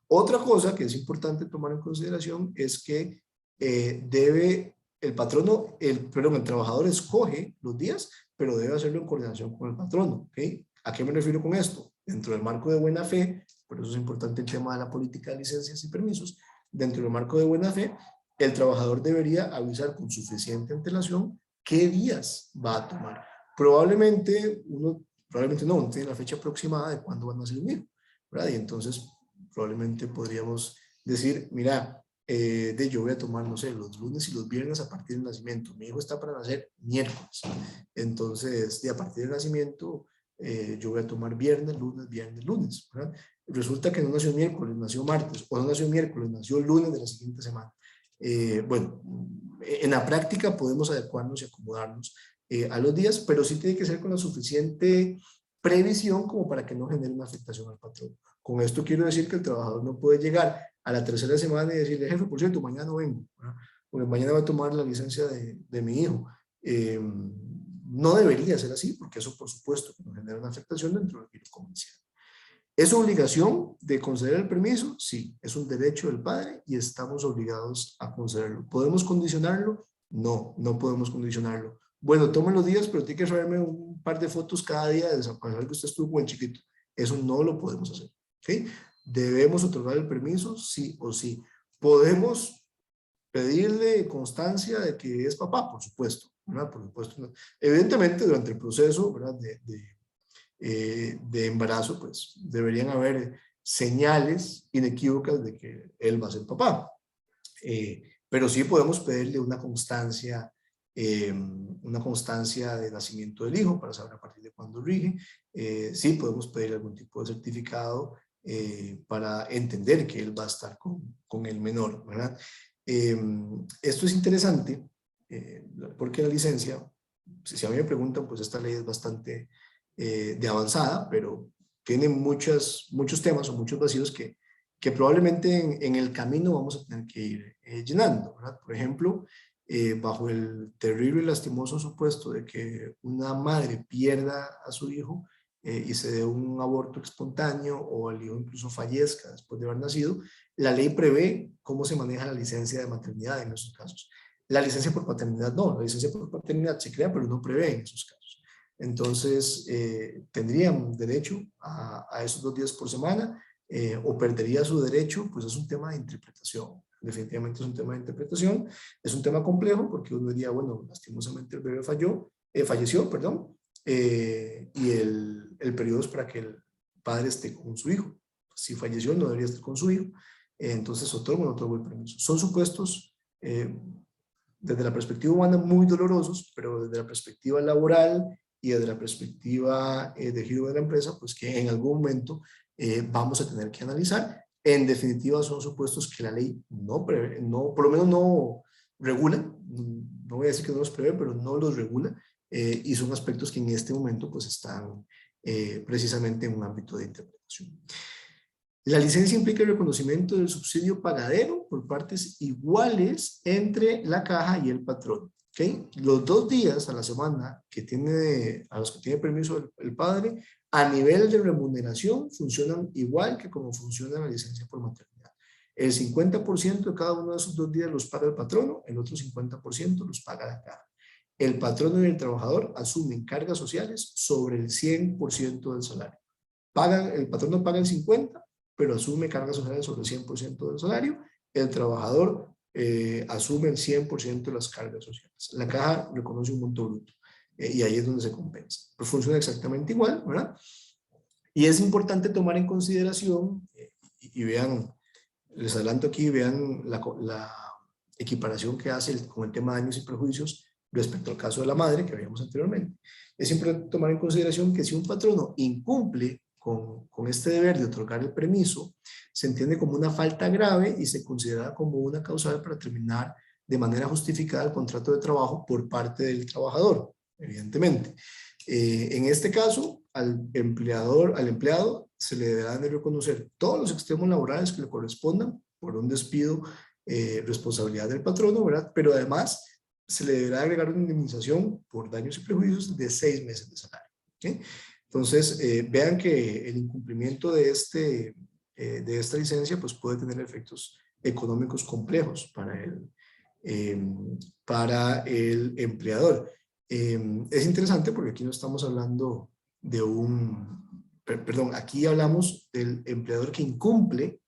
S2: Otra cosa que es importante tomar en consideración es que el patrono, perdón, el trabajador escoge los días, pero debe hacerlo en coordinación con el patrono, ¿ok? ¿A qué me refiero con esto? Dentro del marco de buena fe, por eso es importante el tema de la política de licencias y permisos, dentro del marco de buena fe, el trabajador debería avisar con suficiente antelación qué días va a tomar. Probablemente no tiene la fecha aproximada de cuándo van a ser un hijo, ¿verdad? Y entonces probablemente podríamos decir, mira, yo voy a tomar, no sé, los lunes y los viernes a partir del nacimiento. Mi hijo está para nacer miércoles. Entonces, a partir del nacimiento, yo voy a tomar viernes, lunes, ¿verdad? Resulta que no nació miércoles, nació martes, o no nació miércoles, nació lunes de la siguiente semana. Bueno, en la práctica podemos adecuarnos y acomodarnos a los días, pero sí tiene que ser con la suficiente previsión como para que no genere una afectación al patrón. Con esto quiero decir que el trabajador no puede llegar a la tercera semana y decirle, jefe, por cierto, mañana no vengo, ¿verdad? Porque mañana voy a tomar la licencia de mi hijo. No debería ser así, porque eso por supuesto que nos genera una afectación dentro del giro comercial. ¿Es obligación de conceder el permiso? Sí, es un derecho del padre y estamos obligados a concederlo. ¿Podemos condicionarlo? No, no podemos condicionarlo. Bueno, tomen los días, pero tiene que traerme un par de fotos cada día de desaparecer que usted estuvo con el chiquito. Eso no lo podemos hacer. ¿Okay? ¿Debemos otorgar el permiso? Sí o sí. ¿Podemos pedirle constancia de que es papá? Por supuesto, ¿verdad? Por supuesto. Evidentemente, durante el proceso, ¿verdad? De embarazo, pues deberían haber señales inequívocas de que él va a ser papá. Pero sí podemos pedirle una constancia de nacimiento del hijo para saber a partir de cuándo rige. Sí podemos pedir algún tipo de certificado para entender que él va a estar con el menor, ¿verdad? Esto es interesante porque la licencia, si a mí me preguntan, pues esta ley es bastante de avanzada, pero tiene muchos temas o muchos vacíos que probablemente en el camino vamos a tener que ir llenando, ¿verdad? Por ejemplo, bajo el terrible y lastimoso supuesto de que una madre pierda a su hijo y se dé un aborto espontáneo o el hijo incluso fallezca después de haber nacido, la ley prevé cómo se maneja la licencia de maternidad en esos casos. La licencia por paternidad no, la licencia por paternidad se crea, pero no prevé en esos casos. Entonces, tendrían derecho a esos 2 días por semana o perdería su derecho, pues es un tema de interpretación. Definitivamente es un tema de interpretación, es un tema complejo porque uno diría, bueno, lastimosamente el bebé falleció, perdón, y el periodo es para que el padre esté con su hijo. Si falleció, no debería estar con su hijo, entonces otorgo o no otorgo el permiso. Son supuestos desde la perspectiva humana muy dolorosos, pero desde la perspectiva laboral y desde la perspectiva de giro de la empresa, pues que en algún momento vamos a tener que analizar. En definitiva, son supuestos que la ley no prevé, no, por lo menos no regula, no voy a decir que no los prevé, pero no los regula, y son aspectos que en este momento pues están precisamente en un ámbito de interpretación. La licencia implica el reconocimiento del subsidio pagadero por partes iguales entre la caja y el patrón. ¿Okay? Los 2 días a la semana a los que tiene permiso el padre, a nivel de remuneración, funcionan igual que como funciona la licencia por maternidad. El 50% de cada uno de esos 2 días los paga el patrono, el otro 50% los paga la caja. El patrono y el trabajador asumen cargas sociales sobre el 100% del salario. El patrono paga el 50%, pero asume cargas sociales sobre el 100% del salario. El trabajador asume el 100% de las cargas sociales. La caja reconoce un monto bruto y ahí es donde se compensa. Pues funciona exactamente igual, ¿verdad? Y es importante tomar en consideración, y vean, les adelanto aquí, vean la equiparación que hace con el tema de daños y perjuicios respecto al caso de la madre que habíamos anteriormente. Es importante tomar en consideración que si un patrono incumple con este deber de otorgar el permiso, se entiende como una falta grave y se considera como una causal para terminar de manera justificada el contrato de trabajo por parte del trabajador, evidentemente. En este caso, al empleado se le deberán de reconocer todos los extremos laborales que le correspondan por un despido, responsabilidad del patrono, ¿verdad? Pero además se le deberá agregar una indemnización por daños y prejuicios de 6 meses de salario. ¿Okay? Entonces, vean que el incumplimiento de esta licencia pues puede tener efectos económicos complejos para el empleador. Es interesante porque aquí no estamos hablando de aquí hablamos del empleador que incumple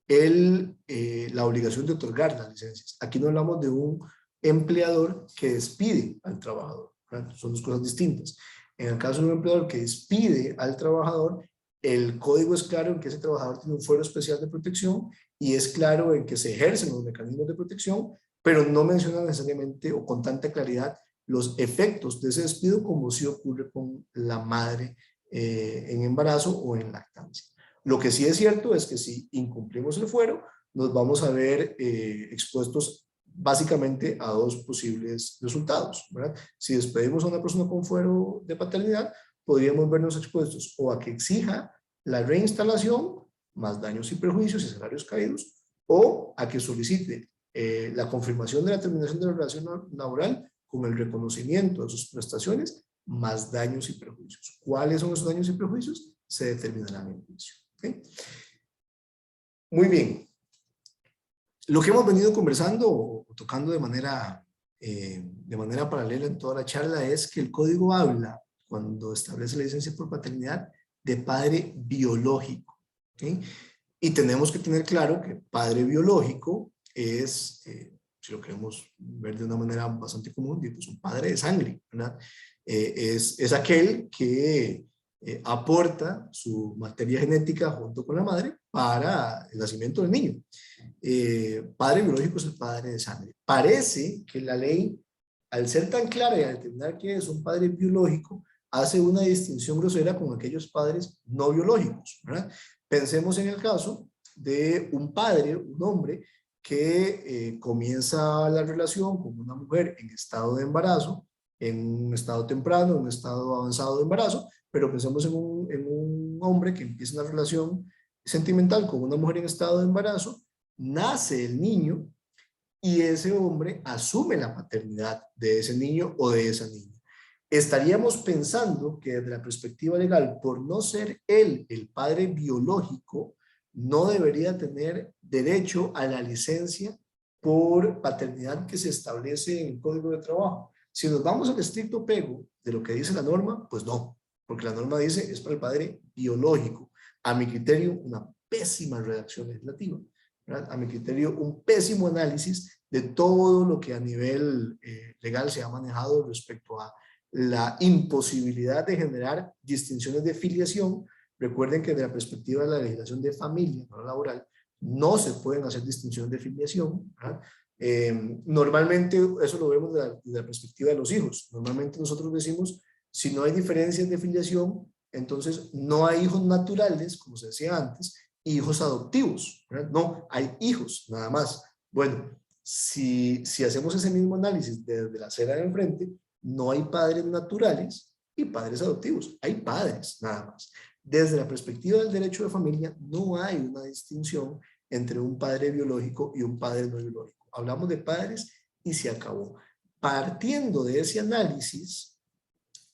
S2: la obligación de otorgar las licencias. Aquí no hablamos de un empleador que despide al trabajador, ¿verdad? Son dos cosas distintas. En el caso de un empleador que despide al trabajador, el código es claro en que ese trabajador tiene un fuero especial de protección y es claro en que se ejercen los mecanismos de protección, pero no menciona necesariamente o con tanta claridad los efectos de ese despido como sí ocurre con la madre en embarazo o en lactancia. Lo que sí es cierto es que si incumplimos el fuero, nos vamos a ver expuestos básicamente a dos posibles resultados, ¿verdad? Si despedimos a una persona con fuero de paternidad, podríamos vernos expuestos o a que exija la reinstalación, más daños y perjuicios y salarios caídos, o a que solicite la confirmación de la terminación de la relación laboral con el reconocimiento de sus prestaciones, más daños y perjuicios. ¿Cuáles son esos daños y perjuicios? Se determinarán en el juicio. ¿Okay? Muy bien. Lo que hemos venido conversando o tocando de manera paralela en toda la charla es que el código habla, cuando establece la licencia por paternidad, de padre biológico. ¿Okay? Y tenemos que tener claro que padre biológico es, si lo queremos ver de una manera bastante común, pues un padre de sangre, ¿verdad? Es aquel que aporta su materia genética junto con la madre para el nacimiento del niño. Padre biológico es el padre de sangre. Parece que la ley, al ser tan clara y al determinar que es un padre biológico, hace una distinción grosera con aquellos padres no biológicos, ¿verdad? Pensemos en el caso de un padre, un hombre, que comienza la relación con una mujer en estado de embarazo, en un estado temprano, en un estado avanzado de embarazo, pero pensemos en un hombre que empieza una relación sentimental con una mujer en estado de embarazo, nace el niño y ese hombre asume la paternidad de ese niño o de esa niña. Estaríamos pensando que desde la perspectiva legal, por no ser él el padre biológico, no debería tener derecho a la licencia por paternidad que se establece en el Código de Trabajo. Si nos vamos al estricto pego de lo que dice la norma, pues no, porque la norma dice es para el padre biológico. A mi criterio, una pésima redacción legislativa, ¿verdad? A mi criterio, un pésimo análisis de todo lo que a nivel legal se ha manejado respecto a la imposibilidad de generar distinciones de filiación. Recuerden que desde la perspectiva de la legislación de familia, no laboral, no se pueden hacer distinciones de filiación, ¿verdad? Normalmente eso lo vemos desde la perspectiva de los hijos. Normalmente nosotros decimos, si no hay diferencias de filiación, entonces no hay hijos naturales, como se decía antes, hijos adoptivos, ¿verdad? No, hay hijos, nada más. Bueno, si hacemos ese mismo análisis desde la acera de enfrente, no hay padres naturales y padres adoptivos, hay padres, nada más. Desde la perspectiva del derecho de familia, no hay una distinción entre un padre biológico y un padre no biológico. Hablamos de padres y se acabó. Partiendo de ese análisis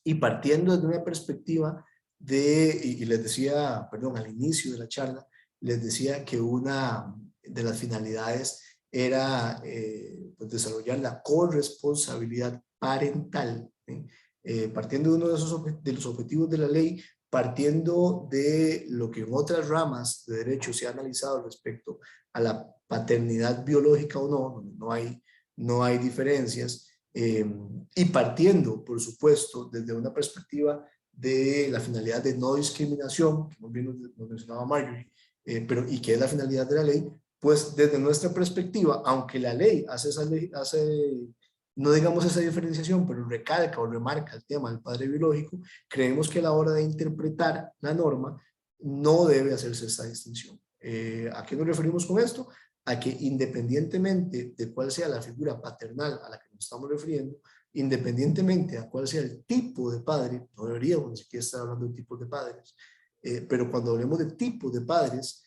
S2: y partiendo desde una perspectiva y les decía, perdón, al inicio de la charla, les decía que una de las finalidades era pues desarrollar la corresponsabilidad parental, partiendo de uno de los objetivos de la ley, partiendo de lo que en otras ramas de derecho se ha analizado respecto a la paternidad biológica o no, donde no hay diferencias, y partiendo, por supuesto, desde una perspectiva de la finalidad de no discriminación, que muy bien nos mencionaba Marjorie, y que es la finalidad de la ley, pues desde nuestra perspectiva, aunque la ley hace no digamos esa diferenciación, pero recalca o remarca el tema del padre biológico, creemos que a la hora de interpretar la norma no debe hacerse esta distinción. ¿A qué nos referimos con esto? A que independientemente de cuál sea la figura paternal a la que nos estamos refiriendo, independientemente a cuál sea el tipo de padre, no deberíamos ni siquiera estar hablando de tipos de padres, pero cuando hablemos de tipos de padres,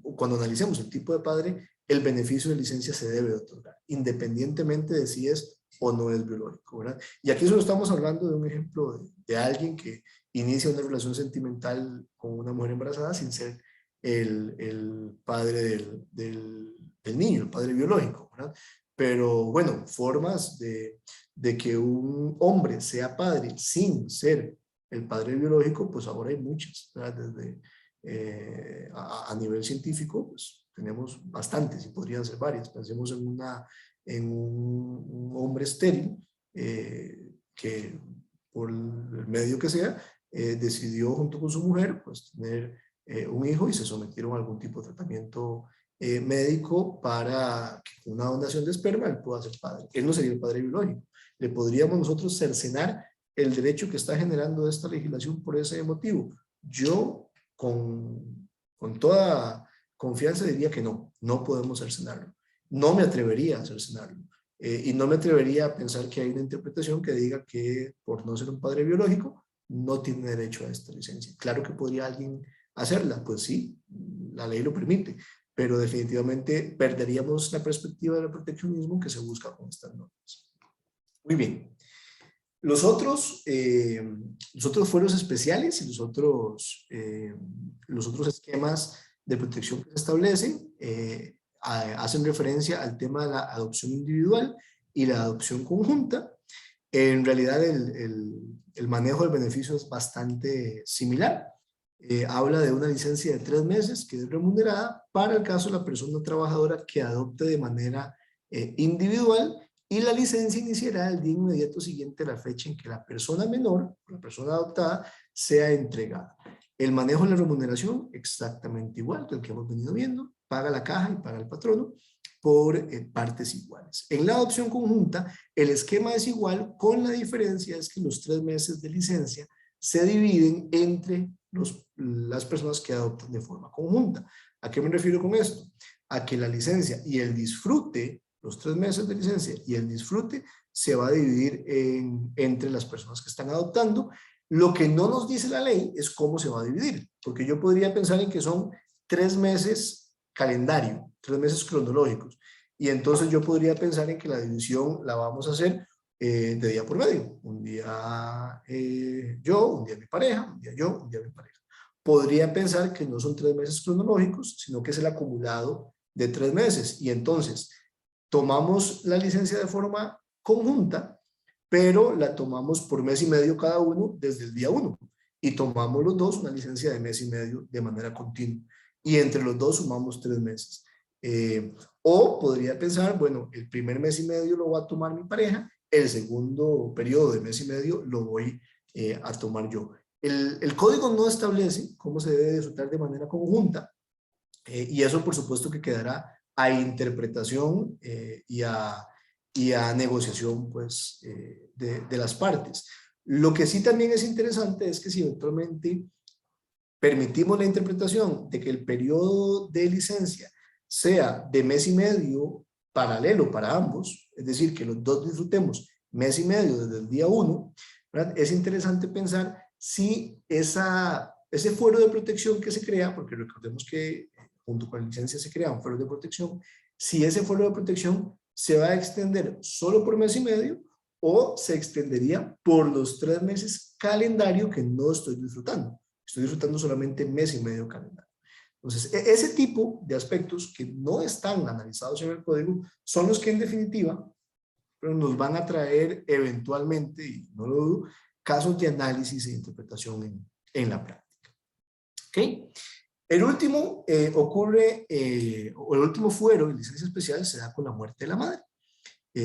S2: o cuando analicemos el tipo de padre, el beneficio de licencia se debe otorgar, independientemente de si es o no es biológico, ¿verdad? Y aquí solo estamos hablando de un ejemplo de alguien que inicia una relación sentimental con una mujer embarazada sin ser el padre del niño, el padre biológico, ¿verdad? Pero bueno, formas de que un hombre sea padre sin ser el padre biológico, pues ahora hay muchas, ¿verdad? Desde a nivel científico, pues tenemos bastantes y podrían ser varias. Pensemos en un hombre estéril que por el medio que sea, decidió junto con su mujer pues tener un hijo y se sometieron a algún tipo de tratamiento médico para que con una donación de esperma él pueda ser padre. Él no sería el padre biológico. Le podríamos nosotros cercenar el derecho que está generando esta legislación por ese motivo. Yo con toda confianza diría que no, no podemos cercenarlo. No me atrevería a cercenarlo. Y no me atrevería a pensar que hay una interpretación que diga que por no ser un padre biológico no tiene derecho a esta licencia. Claro que podría alguien hacerla, pues sí, la ley lo permite, pero definitivamente perderíamos la perspectiva del proteccionismo que se busca con estas normas. Muy bien. Los otros fueros especiales y los otros esquemas de protección que se establecen hacen referencia al tema de la adopción individual y la adopción conjunta. En realidad el manejo del beneficio es bastante similar. Habla de una licencia de 3 meses que es remunerada para el caso de la persona trabajadora que adopte de manera individual, y la licencia iniciará el día inmediato siguiente a la fecha en que la persona menor, la persona adoptada, sea entregada. El manejo de la remuneración exactamente igual que el que hemos venido viendo, paga la caja y paga el patrono por partes iguales. En la adopción conjunta, el esquema es igual, con la diferencia es que los 3 meses de licencia se dividen entre las personas que adoptan de forma conjunta. ¿A qué me refiero con esto? A que la licencia y el disfrute, los 3 meses de licencia y el disfrute, se va a dividir entre las personas que están adoptando. Lo que no nos dice la ley es cómo se va a dividir, porque yo podría pensar en que son 3 meses calendario, 3 meses cronológicos, y entonces yo podría pensar en que la división la vamos a hacer de día por medio. Un día yo, un día mi pareja, un día yo, un día mi pareja. Podría pensar que no son 3 meses cronológicos, sino que es el acumulado de 3 meses, y entonces tomamos la licencia de forma conjunta, pero la tomamos por mes y medio cada uno desde el día 1, y tomamos los dos una licencia de mes y medio de manera continua, y entre los dos sumamos 3 meses. O podría pensar, bueno, el primer mes y medio lo va a tomar mi pareja, el segundo periodo de mes y medio lo voy a tomar yo. El código no establece cómo se debe disfrutar de manera conjunta, y eso por supuesto que quedará a interpretación y a negociación pues, de las partes. Lo que sí también es interesante es que si eventualmente permitimos la interpretación de que el periodo de licencia sea de mes y medio paralelo para ambos, es decir, que los dos disfrutemos mes y medio desde el día 1, ¿verdad? Es interesante pensar si ese fuero de protección que se crea, porque recordemos que junto con la licencia se crea un fuero de protección, si ese fuero de protección se va a extender solo por mes y medio o se extendería por los 3 meses calendario que no estoy disfrutando. Estoy disfrutando solamente mes y medio calendario. Entonces, ese tipo de aspectos que no están analizados en el código son los que en definitiva nos van a traer eventualmente, y no lo dudo, casos de análisis e interpretación en la práctica. ¿Ok? El último o el último fuero de licencia especial se da con la muerte de la madre.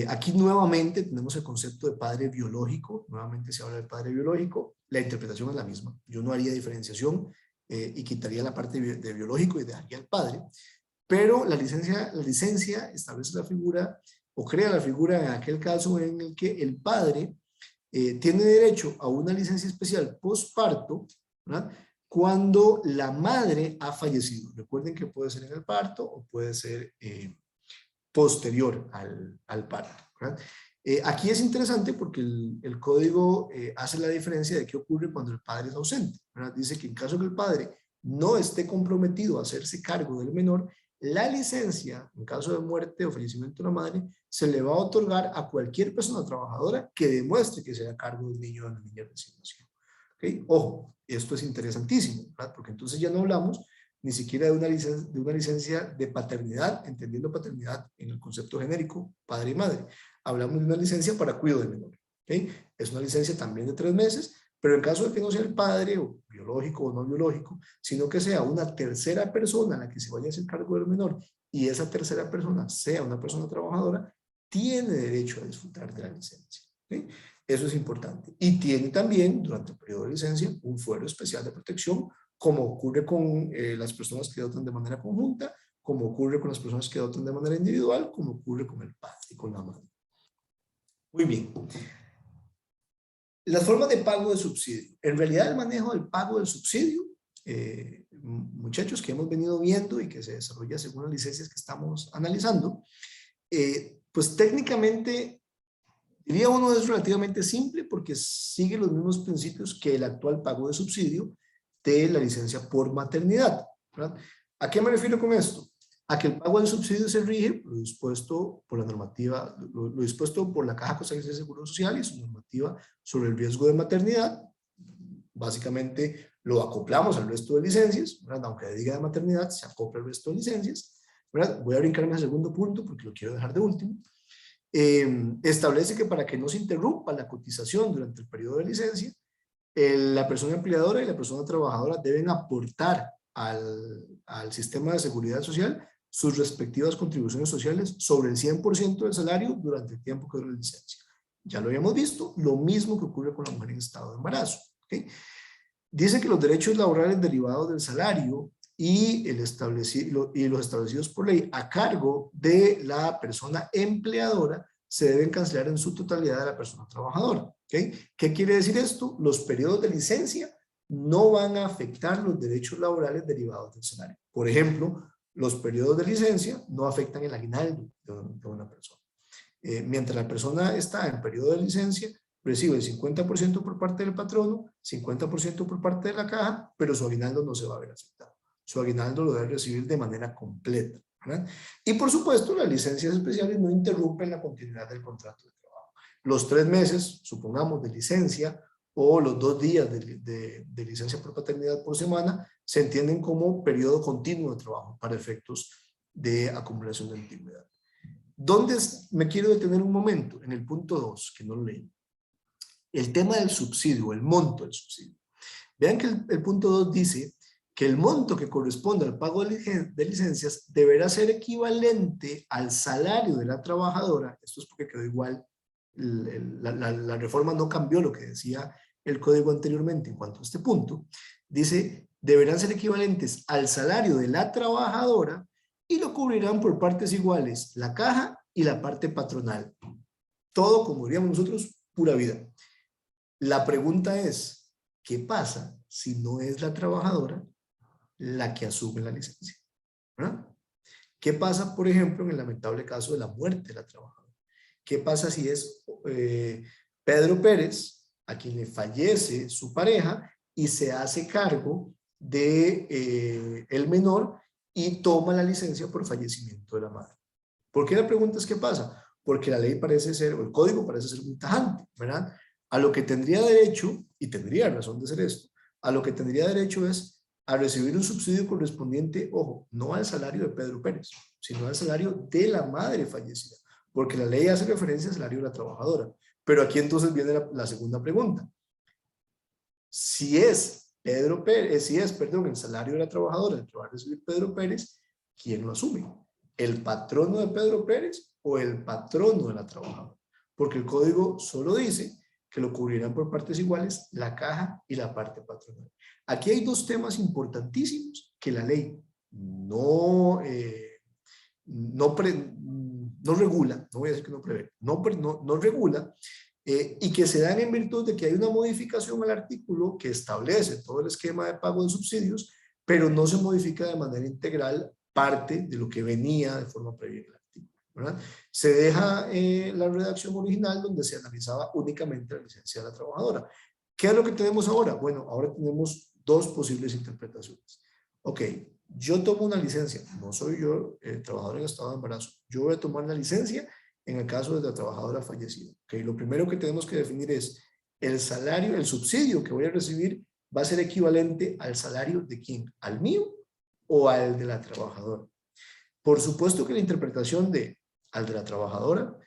S2: Aquí nuevamente tenemos el concepto de padre biológico, nuevamente se habla de padre biológico, la interpretación es la misma, yo no haría diferenciación y quitaría la parte de biológico y dejaría el padre, pero la licencia establece la figura o crea la figura en aquel caso en el que el padre tiene derecho a una licencia especial postparto, ¿verdad? Cuando la madre ha fallecido. Recuerden que puede ser en el parto o puede ser posterior al parto, ¿verdad? Aquí es interesante porque el código hace la diferencia de qué ocurre cuando el padre es ausente, ¿verdad? Dice que en caso que el padre no esté comprometido a hacerse cargo del menor, la licencia, en caso de muerte o fallecimiento de la madre, se le va a otorgar a cualquier persona trabajadora que demuestre que se da cargo del niño o de la niña recién nacido. ¿Okay? Ojo, esto es interesantísimo, ¿verdad? Porque entonces ya no hablamos ni siquiera de una licencia de paternidad, entendiendo paternidad en el concepto genérico, padre y madre. Hablamos de una licencia para cuidado del menor. ¿Okay? Es una licencia también de 3 meses, pero en caso de que no sea el padre, o biológico o no biológico, sino que sea una tercera persona a la que se vaya a hacer cargo del menor, y esa tercera persona sea una persona trabajadora, tiene derecho a disfrutar de la licencia. ¿Okay? Eso es importante. Y tiene también, durante el periodo de licencia, un fuero especial de protección, como ocurre con las personas que adoptan de manera conjunta, como ocurre con las personas que adoptan de manera individual, como ocurre con el padre y con la madre. Muy bien. Las formas de pago de subsidio. En realidad, el manejo del pago del subsidio, muchachos, que hemos venido viendo y que se desarrolla según las licencias que estamos analizando, pues técnicamente, diría uno, es relativamente simple porque sigue los mismos principios que el actual pago de subsidio de la licencia por maternidad, ¿verdad? ¿A qué me refiero con esto? A que el pago del subsidio se rige por lo dispuesto por la normativa, lo dispuesto por la Caja Costarricense de Seguro Social y su normativa sobre el riesgo de maternidad. Básicamente lo acoplamos al resto de licencias, ¿verdad? Aunque diga de maternidad, se acopla al resto de licencias, ¿verdad? Voy a brincarme al segundo punto porque lo quiero dejar de último. Establece que para que no se interrumpa la cotización durante el periodo de licencia, la persona empleadora y la persona trabajadora deben aportar al sistema de seguridad social sus respectivas contribuciones sociales sobre el 100% del salario durante el tiempo que dura la licencia. Ya lo habíamos visto, lo mismo que ocurre con la mujer en estado de embarazo. ¿Okay? Dice que los derechos laborales derivados del salario y los establecidos por ley a cargo de la persona empleadora se deben cancelar en su totalidad de la persona trabajadora. ¿Okay? ¿Qué quiere decir esto? Los periodos de licencia no van a afectar los derechos laborales derivados del salario. Por ejemplo, los periodos de licencia no afectan el aguinaldo de una persona. Mientras la persona está en periodo de licencia, recibe el 50% por parte del patrono, 50% por parte de la caja, pero su aguinaldo no se va a ver afectado. Su aguinaldo lo debe recibir de manera completa, ¿verdad? Y por supuesto, las licencias especiales no interrumpen la continuidad del contrato de trabajo. Los 3 meses, supongamos, de licencia o los 2 días de licencia por paternidad por semana se entienden como periodo continuo de trabajo para efectos de acumulación de antigüedad. ¿Dónde me quiero detener un momento? En el punto 2, que no lo leí. El tema del subsidio, el monto del subsidio. Vean que el punto 2 dice que el monto que corresponde al pago de licencias deberá ser equivalente al salario de la trabajadora. Esto es porque quedó igual, la reforma no cambió lo que decía el código anteriormente en cuanto a este punto. Dice, deberán ser equivalentes al salario de la trabajadora y lo cubrirán por partes iguales, la caja y la parte patronal. Todo, como diríamos nosotros, pura vida. La pregunta es, ¿qué pasa si no es la trabajadora la que asume la licencia? ¿Verdad? ¿Qué pasa, por ejemplo, en el lamentable caso de la muerte de la trabajadora? ¿Qué pasa si es Pedro Pérez, a quien le fallece su pareja y se hace cargo de el menor y toma la licencia por fallecimiento de la madre? ¿Por qué la pregunta es qué pasa? Porque la ley parece ser, o el código parece ser muy tajante, ¿verdad? A lo que tendría derecho, y tendría razón de ser esto, a lo que tendría derecho es a recibir un subsidio correspondiente, ojo, no al salario de Pedro Pérez, sino al salario de la madre fallecida, porque la ley hace referencia al salario de la trabajadora. Pero aquí entonces viene la segunda pregunta. Si es Pedro Pérez, el salario de la trabajadora el que va a recibir Pedro Pérez, ¿quién lo asume? ¿El patrono de Pedro Pérez o el patrono de la trabajadora? Porque el código solo dice que lo cubrirán por partes iguales la caja y la parte patronal. Aquí hay 2 temas importantísimos que la ley no no regula, no voy a decir que no prevé, no regula, y que se dan en virtud de que hay una modificación al artículo que establece todo el esquema de pago de subsidios, pero no se modifica de manera integral parte de lo que venía de forma previa en el artículo, ¿verdad? Se deja la redacción original donde se analizaba únicamente la licencia de la trabajadora. ¿Qué es lo que tenemos ahora? Bueno, ahora tenemos dos posibles interpretaciones. Ok, yo tomo una licencia, no soy yo trabajador en estado de embarazo, yo voy a tomar la licencia en el caso de la trabajadora fallecida. Okay, lo primero que tenemos que definir es el salario, el subsidio que voy a recibir va a ser equivalente al salario de quién, al mío o al de la trabajadora. Por supuesto que la interpretación de al de la trabajadora,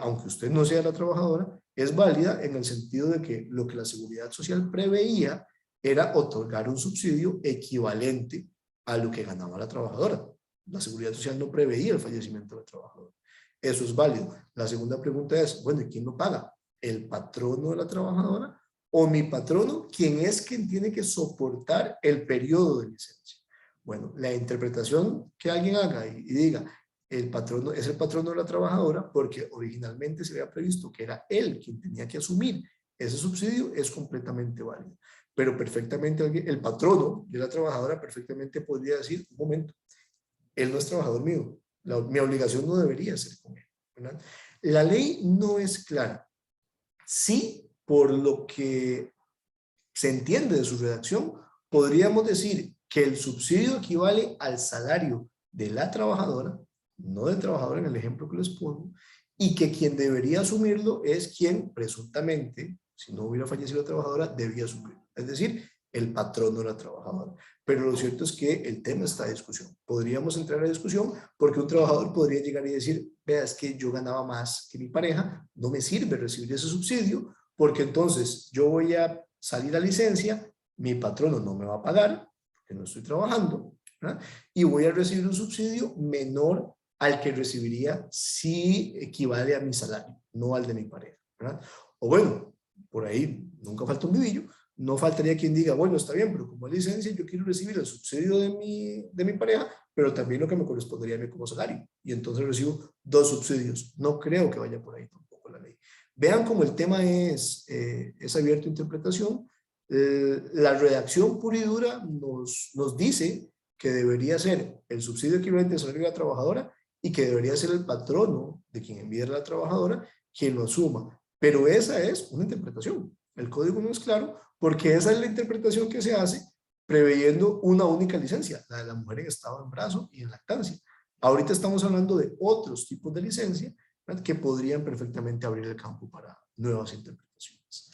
S2: aunque usted no sea la trabajadora, es válida en el sentido de que lo que la Seguridad Social preveía era otorgar un subsidio equivalente a lo que ganaba la trabajadora. La Seguridad Social no preveía el fallecimiento de la trabajadora. Eso es válido. La segunda pregunta es, bueno, ¿y quién lo paga? ¿El patrono de la trabajadora o mi patrono, quien es quien tiene que soportar el periodo de licencia? Bueno, la interpretación que alguien haga y diga, el patrono es el patrono de la trabajadora porque originalmente se había previsto que era él quien tenía que asumir ese subsidio, es completamente válido. Pero perfectamente el patrono de la trabajadora perfectamente podría decir, un momento, él no es trabajador mío, mi obligación no debería ser con él, ¿verdad? La ley no es clara. Sí, por lo que se entiende de su redacción, podríamos decir que el subsidio equivale al salario de la trabajadora, no del trabajador en el ejemplo que les pongo, y que quien debería asumirlo es quien presuntamente, si no hubiera fallecido la trabajadora, debía asumirlo. Es decir, el patrón de la trabajadora. Pero lo cierto es que el tema está en discusión. Podríamos entrar a la discusión porque un trabajador podría llegar y decir, vea, es que yo ganaba más que mi pareja, no me sirve recibir ese subsidio, porque entonces yo voy a salir a licencia, mi patrono no me va a pagar, porque no estoy trabajando, ¿verdad? Y voy a recibir un subsidio menor al que recibiría si equivale a mi salario, no al de mi pareja, ¿verdad? O bueno, por ahí nunca falta un vivillo, no faltaría quien diga, bueno, está bien, pero como licencia yo quiero recibir el subsidio de mi pareja, pero también lo que me correspondería a mí como salario. Y entonces recibo dos subsidios. No creo que vaya por ahí tampoco la ley. Vean cómo el tema es abierto a interpretación. La redacción pura y dura nos dice que debería ser el subsidio equivalente al salario de la trabajadora y que debería ser el patrono de quien envía a la trabajadora quien lo asuma. Pero esa es una interpretación. El código no es claro porque esa es la interpretación que se hace preveyendo una única licencia, la de la mujer en estado de embarazo y en lactancia. Ahorita estamos hablando de otros tipos de licencia, ¿verdad?, que podrían perfectamente abrir el campo para nuevas interpretaciones.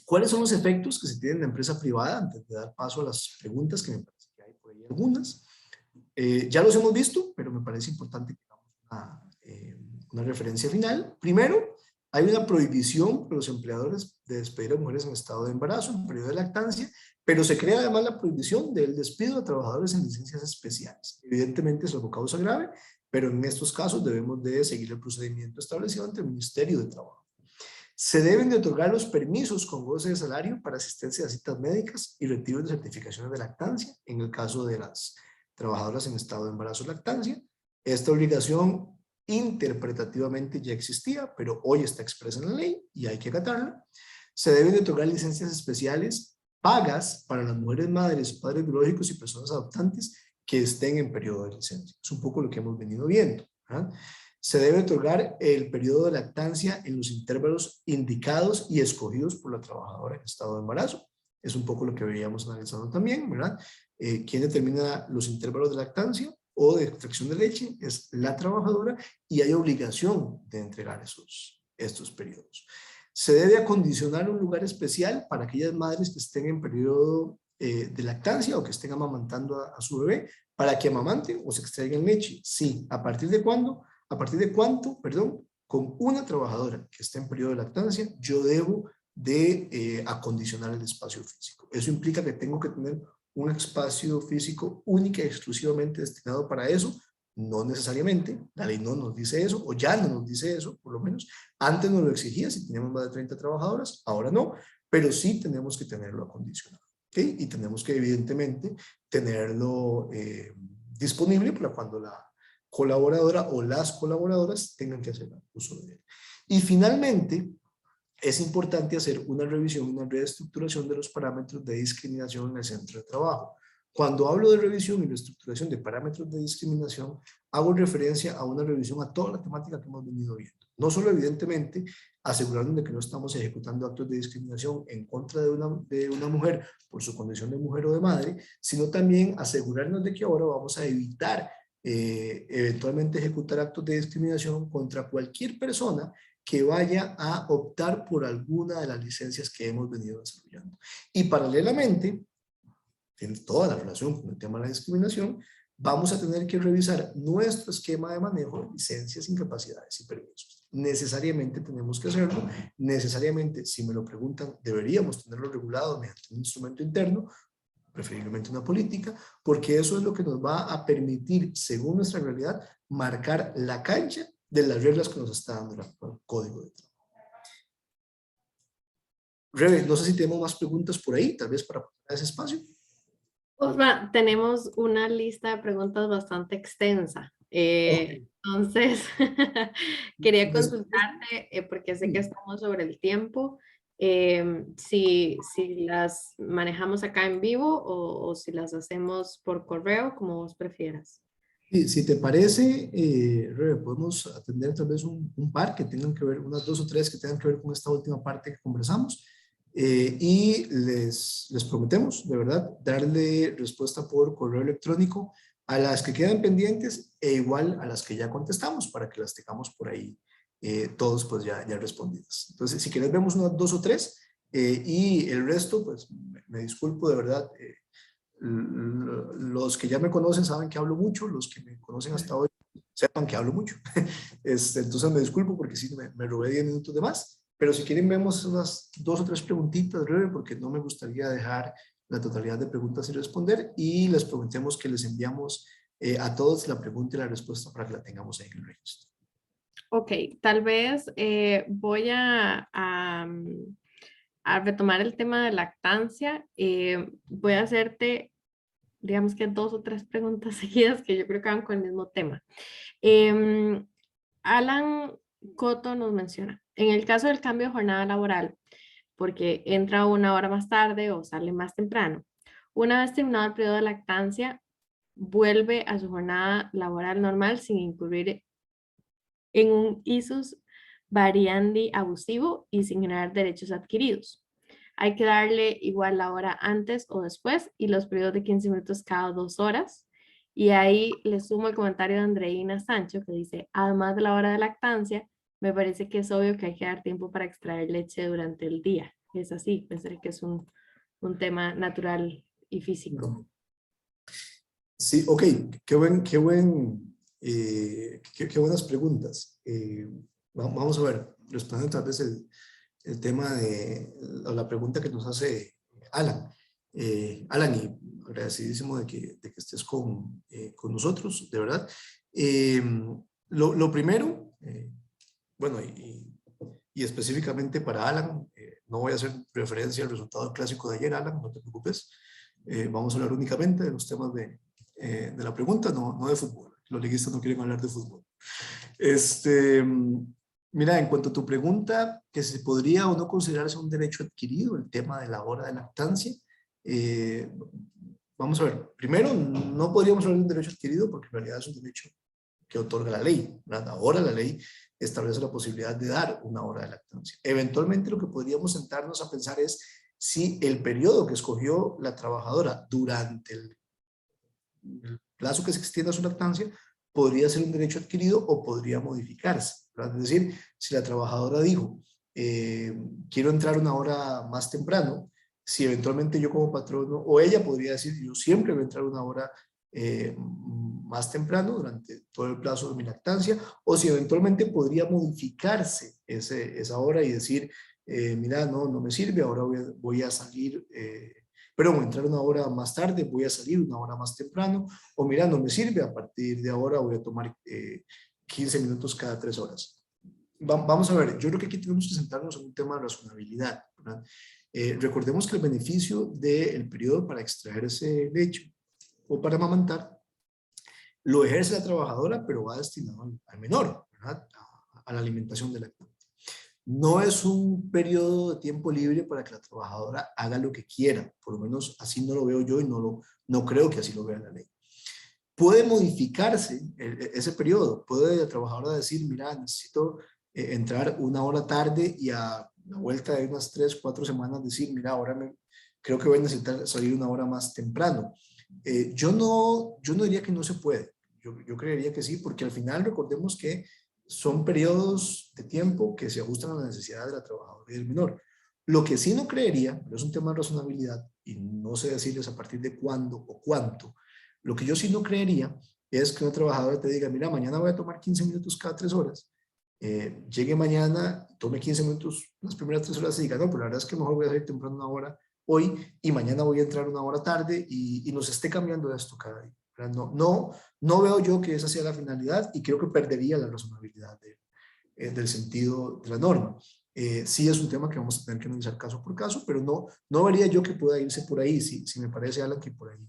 S2: ¿Cuáles son los efectos que se tienen en la empresa privada? Antes de dar paso a las preguntas, que me parece que hay por ahí algunas. Ya los hemos visto, pero me parece importante que hagamos una referencia final. Primero, hay una prohibición para los empleadores de despedir a mujeres en estado de embarazo, en periodo de lactancia, pero se crea además la prohibición del despido de trabajadores en licencias especiales. Evidentemente es algo causa grave, pero en estos casos debemos de seguir el procedimiento establecido ante el Ministerio de Trabajo. Se deben de otorgar los permisos con goce de salario para asistencia a citas médicas y retiro de certificaciones de lactancia en el caso de las trabajadoras en estado de embarazo o lactancia. Esta obligación interpretativamente ya existía, pero hoy está expresa en la ley y hay que acatarla. Se deben de otorgar licencias especiales pagas para las mujeres madres, padres biológicos y personas adoptantes que estén en periodo de licencia. Es un poco lo que hemos venido viendo, ¿verdad? Se debe otorgar el periodo de lactancia en los intervalos indicados y escogidos por la trabajadora en estado de embarazo. Es un poco lo que veíamos analizando también, ¿verdad? ¿Quién determina los intervalos de lactancia o de extracción de leche? Es la trabajadora y hay obligación de entregar estos periodos. Se debe acondicionar un lugar especial para aquellas madres que estén en periodo de lactancia o que estén amamantando a su bebé para que amamanten o se extraigan leche. Sí, ¿a partir de cuándo? ¿A partir de cuánto? Perdón, con una trabajadora que esté en periodo de lactancia, yo debo de acondicionar el espacio físico. Eso implica que tengo que tener un espacio físico única y exclusivamente destinado para eso. No necesariamente, la ley no nos dice eso, o ya no nos dice eso, por lo menos. Antes nos lo exigía si teníamos más de 30 trabajadoras, ahora no, pero sí tenemos que tenerlo acondicionado. ¿Okay? Y tenemos que evidentemente tenerlo disponible para colaboradora o las colaboradoras tengan que hacer uso de él. Y finalmente, es importante hacer una revisión, una reestructuración de los parámetros de discriminación en el centro de trabajo. Cuando hablo de revisión y reestructuración de parámetros de discriminación, hago referencia a una revisión a toda la temática que hemos venido viendo. No solo, evidentemente, asegurarnos de que no estamos ejecutando actos de discriminación en contra de una mujer por su condición de mujer o de madre, sino también asegurarnos de que ahora vamos a evitar eventualmente ejecutar actos de discriminación contra cualquier persona que vaya a optar por alguna de las licencias que hemos venido desarrollando. Y paralelamente, en toda la relación con el tema de la discriminación, vamos a tener que revisar nuestro esquema de manejo de licencias, incapacidades y permisos. Necesariamente tenemos que hacerlo, necesariamente, si me lo preguntan, deberíamos tenerlo regulado mediante un instrumento interno, preferiblemente una política, porque eso es lo que nos va a permitir, según nuestra realidad, marcar la cancha de las reglas que nos está dando el código de trabajo. Rebe, no sé si tenemos más preguntas por ahí, tal vez para poner ese espacio.
S1: Osma, tenemos una lista de preguntas bastante extensa. Entonces, quería consultarte, porque sé que estamos sobre el tiempo, si las manejamos acá en vivo o si las hacemos por correo, como vos prefieras.
S2: Sí, si te parece, Rebe, podemos atender tal vez un par que tengan que ver, unas 2 o 3 que tengan que ver con esta última parte que conversamos. Y les prometemos, de verdad, darle respuesta por correo electrónico a las que quedan pendientes e igual a las que ya contestamos para que las tengamos por ahí todos pues ya respondidas. Entonces, si quieres vemos unas 2 o 3 y el resto, pues me disculpo de verdad. Los que ya me conocen saben que hablo mucho, los que me conocen hasta hoy sepan que hablo mucho. Entonces me disculpo porque sí me robé 10 minutos de más. Pero si quieren vemos unas 2 o 3 preguntitas, breve, porque no me gustaría dejar la totalidad de preguntas sin responder y les prometemos que les enviamos a todos la pregunta y la respuesta para que la tengamos ahí en el registro.
S1: Ok, tal vez voy a retomar el tema de lactancia. Voy a hacerte, digamos que 2 o 3 preguntas seguidas que yo creo que van con el mismo tema. Alan Coto nos menciona, en el caso del cambio de jornada laboral, porque entra 1 hora más tarde o sale más temprano, una vez terminado el periodo de lactancia, vuelve a su jornada laboral normal sin incurrir en un isus variandi abusivo y sin generar derechos adquiridos. Hay que darle igual la hora antes o después y los periodos de 15 minutos cada 2 horas. Y ahí le sumo el comentario de Andreina Sancho que dice, además de la hora de lactancia, me parece que es obvio que hay que dar tiempo para extraer leche durante el día. Es así, pensé que es un tema natural y físico.
S2: Sí, ok, qué buenas preguntas. Vamos a ver, respondiendo tal vez el tema de la pregunta que nos hace Alan. Alan, y agradecidísimo de que estés con nosotros, de verdad. Lo primero, bueno, y específicamente para Alan, no voy a hacer referencia al resultado clásico de ayer, Alan, no te preocupes. Vamos a hablar únicamente de los temas de la pregunta, no de fútbol. Los liguistas no quieren hablar de fútbol. Mira, en cuanto a tu pregunta, que si podría o no considerarse un derecho adquirido, el tema de la hora de lactancia, vamos a ver, primero, no podríamos hablar de un derecho adquirido porque en realidad es un derecho que otorga la ley, ¿verdad? Ahora la ley establece la posibilidad de dar una hora de lactancia. Eventualmente lo que podríamos sentarnos a pensar es si el periodo que escogió la trabajadora durante el plazo que se extienda su lactancia podría ser un derecho adquirido o podría modificarse, ¿verdad? Es decir, si la trabajadora dijo, quiero entrar 1 hora más temprano, si eventualmente yo como patrono, o ella podría decir, yo siempre voy a entrar 1 hora más temprano durante todo el plazo de mi lactancia, o si eventualmente podría modificarse esa hora y decir, mira, no me sirve, ahora voy a salir, perdón, entrar 1 hora más tarde, voy a salir 1 hora más temprano, o mira, no me sirve, a partir de ahora voy a tomar 15 minutos cada 3 horas. Vamos a ver, yo creo que aquí tenemos que sentarnos en un tema de razonabilidad, ¿verdad? Recordemos que el beneficio del periodo para extraer ese leche o para amamantar Lo ejerce la trabajadora, pero va destinado al menor, ¿verdad? A la alimentación del lactante. No es un periodo de tiempo libre para que la trabajadora haga lo que quiera, por lo menos así no lo veo yo y no creo que así lo vea la ley. Puede modificarse ese periodo, puede la trabajadora decir, mira, necesito entrar una hora tarde y a la vuelta de unas 3, 4 semanas decir, mira, creo que voy a necesitar salir una hora más temprano. Yo no diría que no se puede, yo creería que sí, porque al final recordemos que son periodos de tiempo que se ajustan a las necesidades de la trabajadora y del menor. Lo que sí no creería, pero es un tema de razonabilidad y no sé decirles a partir de cuándo o cuánto, lo que yo sí no creería es que una trabajadora te diga, mira, mañana voy a tomar 15 minutos cada 3 horas, llegue mañana, tome 15 minutos las primeras 3 horas y diga, no, pero la verdad es que mejor voy a salir temprano una hora hoy y mañana voy a entrar una hora tarde y nos esté cambiando esto cada día. No veo yo que esa sea la finalidad y creo que perdería la razonabilidad del sentido de la norma. Sí es un tema que vamos a tener que analizar caso por caso, pero no vería yo que pueda irse por ahí, si me parece, Alan, que por ahí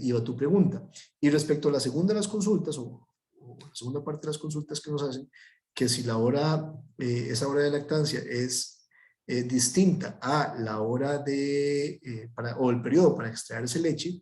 S2: iba tu pregunta. Y respecto a la segunda de las consultas, o la segunda parte de las consultas que nos hacen, que si esa hora de lactancia es distinta a la hora o el periodo para extraerse leche,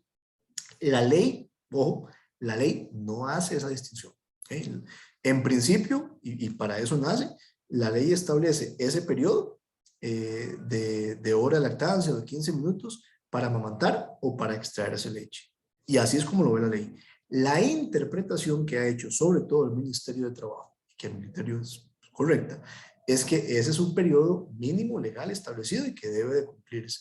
S2: la ley, ojo, la ley no hace esa distinción. ¿Okay? En principio, y para eso nace, la ley establece ese periodo de hora de lactancia o de 15 minutos para amamantar o para extraerse leche. Y así es como lo ve la ley. La interpretación que ha hecho sobre todo el Ministerio de Trabajo, que el Ministerio es correcta, es que ese es un periodo mínimo legal establecido y que debe de cumplirse,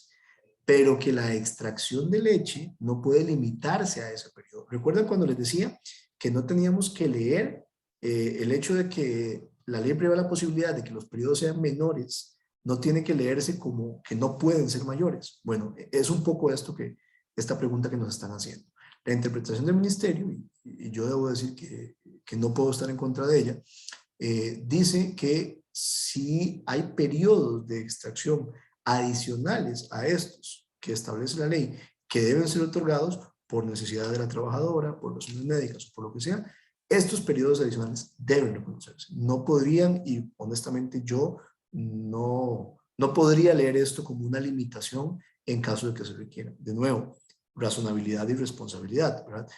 S2: pero que la extracción de leche no puede limitarse a ese periodo. ¿Recuerdan cuando les decía que no teníamos que leer el hecho de que la ley prevé la posibilidad de que los periodos sean menores? No tiene que leerse como que no pueden ser mayores. Bueno, es un poco esta pregunta que nos están haciendo. La interpretación del ministerio, y yo debo decir que no puedo estar en contra de ella, dice que si hay periodos de extracción adicionales a estos que establece la ley, que deben ser otorgados por necesidad de la trabajadora, por razones médicas o por lo que sea, estos periodos adicionales deben reconocerse. No podrían, y honestamente yo no podría leer esto como una limitación en caso de que se requiera. De nuevo, razonabilidad y responsabilidad, ¿verdad?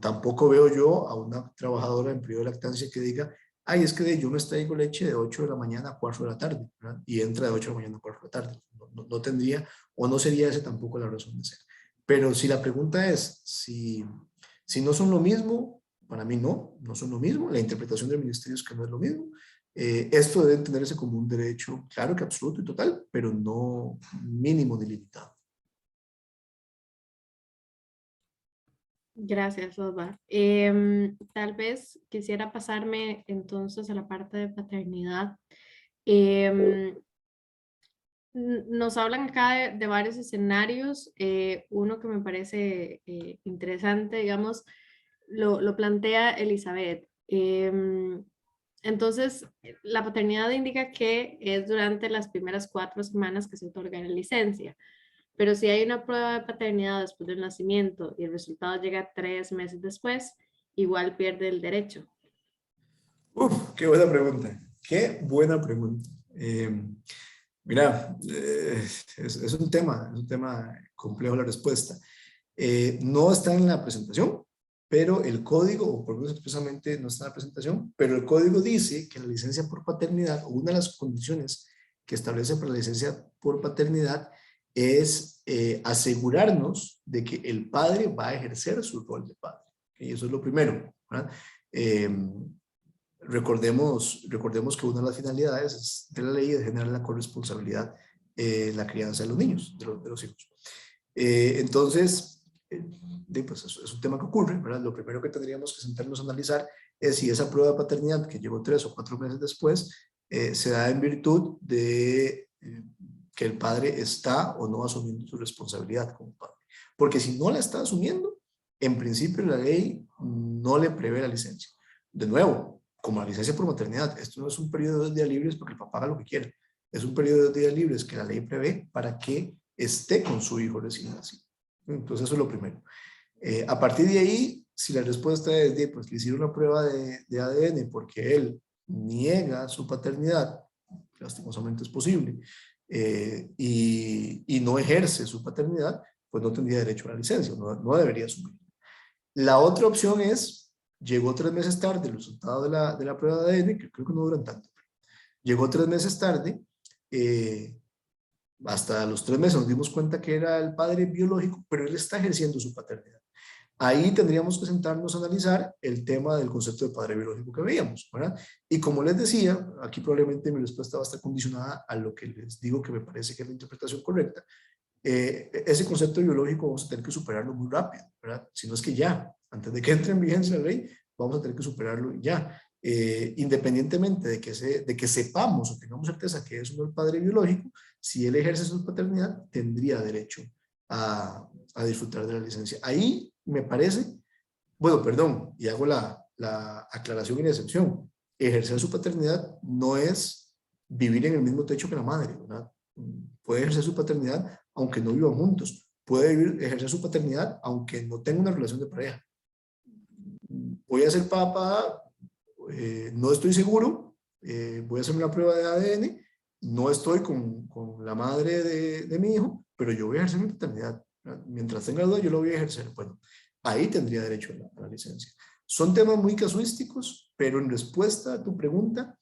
S2: Tampoco veo yo a una trabajadora en periodo de lactancia que diga, ay, es que yo me extraigo leche de 8 de la mañana a 4 de la tarde, ¿verdad? Y entra de 8 de la mañana a 4 de la tarde. No tendría, o no sería ese tampoco la razón de ser. Pero si la pregunta es si no son lo mismo, para mí no son lo mismo. La interpretación del ministerio es que no es lo mismo. Esto debe entenderse como un derecho, claro que absoluto y total, pero no mínimo ni limitado.
S1: Gracias, Osva. Tal vez quisiera pasarme entonces a la parte de paternidad. Nos hablan acá de varios escenarios. Uno que me parece interesante, digamos, lo plantea Elizabeth. Entonces, la paternidad indica que es durante las primeras 4 semanas que se otorga la licencia. Pero si hay una prueba de paternidad después del nacimiento y el resultado llega 3 meses después, igual pierde el derecho.
S2: Uf, qué buena pregunta. Qué buena pregunta. Mira, es un tema complejo la respuesta. No está en la presentación, pero el código, o por lo menos expresamente no está en la presentación, pero el código dice que la licencia por paternidad, o una de las condiciones que establece para la licencia por paternidad, es asegurarnos de que el padre va a ejercer su rol de padre. Y eso es lo primero, ¿verdad? Recordemos que una de las finalidades de la ley es generar la corresponsabilidad en la crianza de los niños, de los hijos. Entonces, pues es un tema que ocurre, ¿verdad? Lo primero que tendríamos que sentarnos a analizar es si esa prueba de paternidad que llegó 3 o 4 meses después se da en virtud de que el padre está o no asumiendo su responsabilidad como padre. Porque si no la está asumiendo, en principio la ley no le prevé la licencia. De nuevo, como la licencia por maternidad, esto no es un periodo de días libres porque el papá haga lo que quiera. Es un periodo de días libres que la ley prevé para que esté con su hijo recién nacido. Entonces eso es lo primero. A partir de ahí, Si la respuesta es, pues le hicieron una prueba de ADN porque él niega su paternidad, lastimosamente es posible, y no ejerce su paternidad, pues no tendría derecho a la licencia, no debería asumir. La otra opción es, llegó 3 meses tarde el resultado de la prueba de ADN, que creo que no duran tanto. Llegó 3 meses tarde, hasta los 3 meses nos dimos cuenta que era el padre biológico, pero él está ejerciendo su paternidad. Ahí tendríamos que sentarnos a analizar el tema del concepto de padre biológico que veíamos, ¿verdad? Y como les decía, aquí probablemente mi respuesta va a estar condicionada a lo que les digo que me parece que es la interpretación correcta. Ese concepto biológico vamos a tener que superarlo muy rápido, ¿verdad? Si no es que ya, antes de que entre en vigencia la ley, vamos a tener que superarlo ya. Independientemente de que sepamos o tengamos certeza que es uno el padre biológico, si él ejerce su paternidad, tendría derecho a disfrutar de la licencia. Ahí me parece, bueno, perdón, y hago la aclaración y la excepción. Ejercer su paternidad no es vivir en el mismo techo que la madre, ¿verdad? Puede ejercer su paternidad aunque no vivan juntos. Puede ejercer su paternidad aunque no tenga una relación de pareja. Voy a ser papá, no estoy seguro, voy a hacer una prueba de ADN, no estoy con la madre de mi hijo, pero yo voy a ejercer mi paternidad. Mientras tenga duda, yo lo voy a ejercer. Bueno, ahí tendría derecho a la licencia. Son temas muy casuísticos, pero en respuesta a tu pregunta,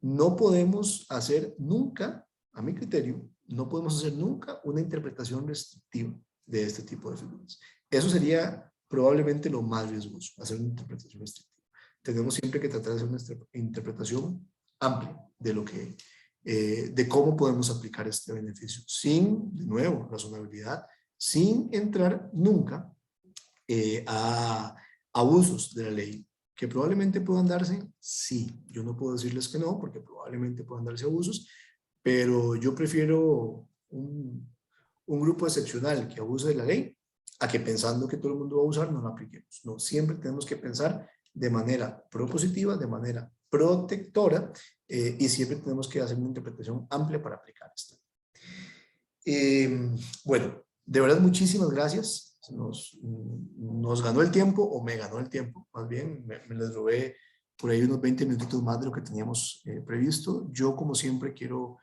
S2: no podemos hacer nunca, a mi criterio, no podemos hacer nunca una interpretación restrictiva de este tipo de figuras. Eso sería probablemente lo más riesgoso, hacer una interpretación restrictiva. Tenemos siempre que tratar de hacer una interpretación amplia de lo que, de cómo podemos aplicar este beneficio, sin, de nuevo, razonabilidad, sin entrar nunca a abusos de la ley, que probablemente puedan darse, sí, yo no puedo decirles que no, porque probablemente puedan darse abusos, pero yo prefiero un grupo excepcional que abuse de la ley, a que pensando que todo el mundo va a abusar, no la apliquemos. No, siempre tenemos que pensar de manera propositiva, de manera protectora, y siempre tenemos que hacer una interpretación amplia para aplicar esto. Bueno, de verdad muchísimas gracias. Nos ganó el tiempo, o me ganó el tiempo, más bien, me les robé por ahí unos 20 minutitos más de lo que teníamos previsto. Yo, como siempre, quiero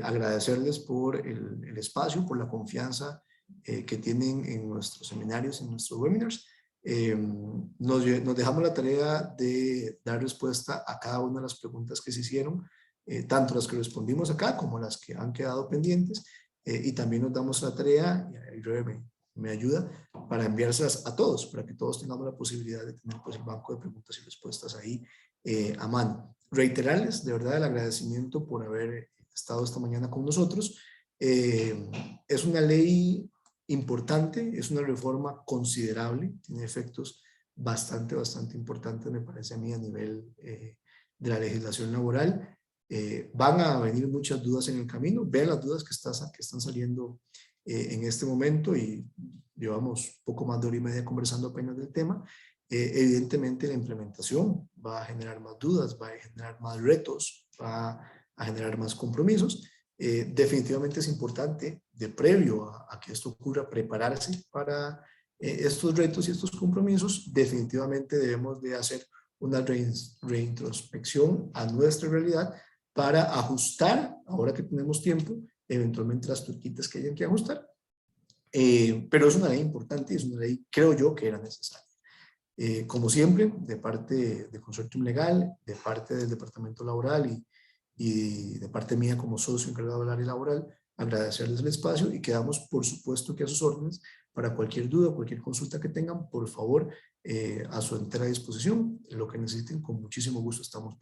S2: agradecerles por el espacio, por la confianza que tienen en nuestros seminarios, en nuestros webinars. Nos dejamos la tarea de dar respuesta a cada una de las preguntas que se hicieron, tanto las que respondimos acá como las que han quedado pendientes, y también nos damos la tarea, y Rebe me ayuda, para enviárselas a todos, para que todos tengamos la posibilidad de tener pues, el banco de preguntas y respuestas ahí a mano. Reiterarles de verdad el agradecimiento por haber estado esta mañana con nosotros. Es una ley importante, es una reforma considerable, tiene efectos bastante importantes, me parece a mí, a nivel de la legislación laboral. Van a venir muchas dudas en el camino, vean las dudas que están saliendo en este momento, y llevamos poco más de hora y media conversando apenas del tema. Evidentemente la implementación va a generar más dudas, va a generar más retos, va a generar más compromisos. Definitivamente es importante, de previo a que esto ocurra, prepararse para estos retos y estos compromisos. Definitivamente debemos de hacer una reintrospección a nuestra realidad para ajustar, ahora que tenemos tiempo, eventualmente las tuerquitas que hayan que ajustar. Pero es una ley importante y es una ley, creo yo, que era necesaria. Como siempre, de parte de Consortium Legal, de parte del Departamento Laboral y de parte mía como socio encargado del área laboral, agradecerles el espacio, y quedamos por supuesto que a sus órdenes para cualquier duda, cualquier consulta que tengan, por favor, a su entera disposición. Lo que necesiten, con muchísimo gusto estamos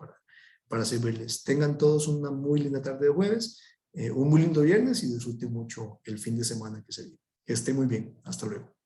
S2: para servirles. Tengan todos una muy linda tarde de jueves, un muy lindo viernes, y disfruten mucho el fin de semana que se viene. Que esté muy bien. Hasta luego.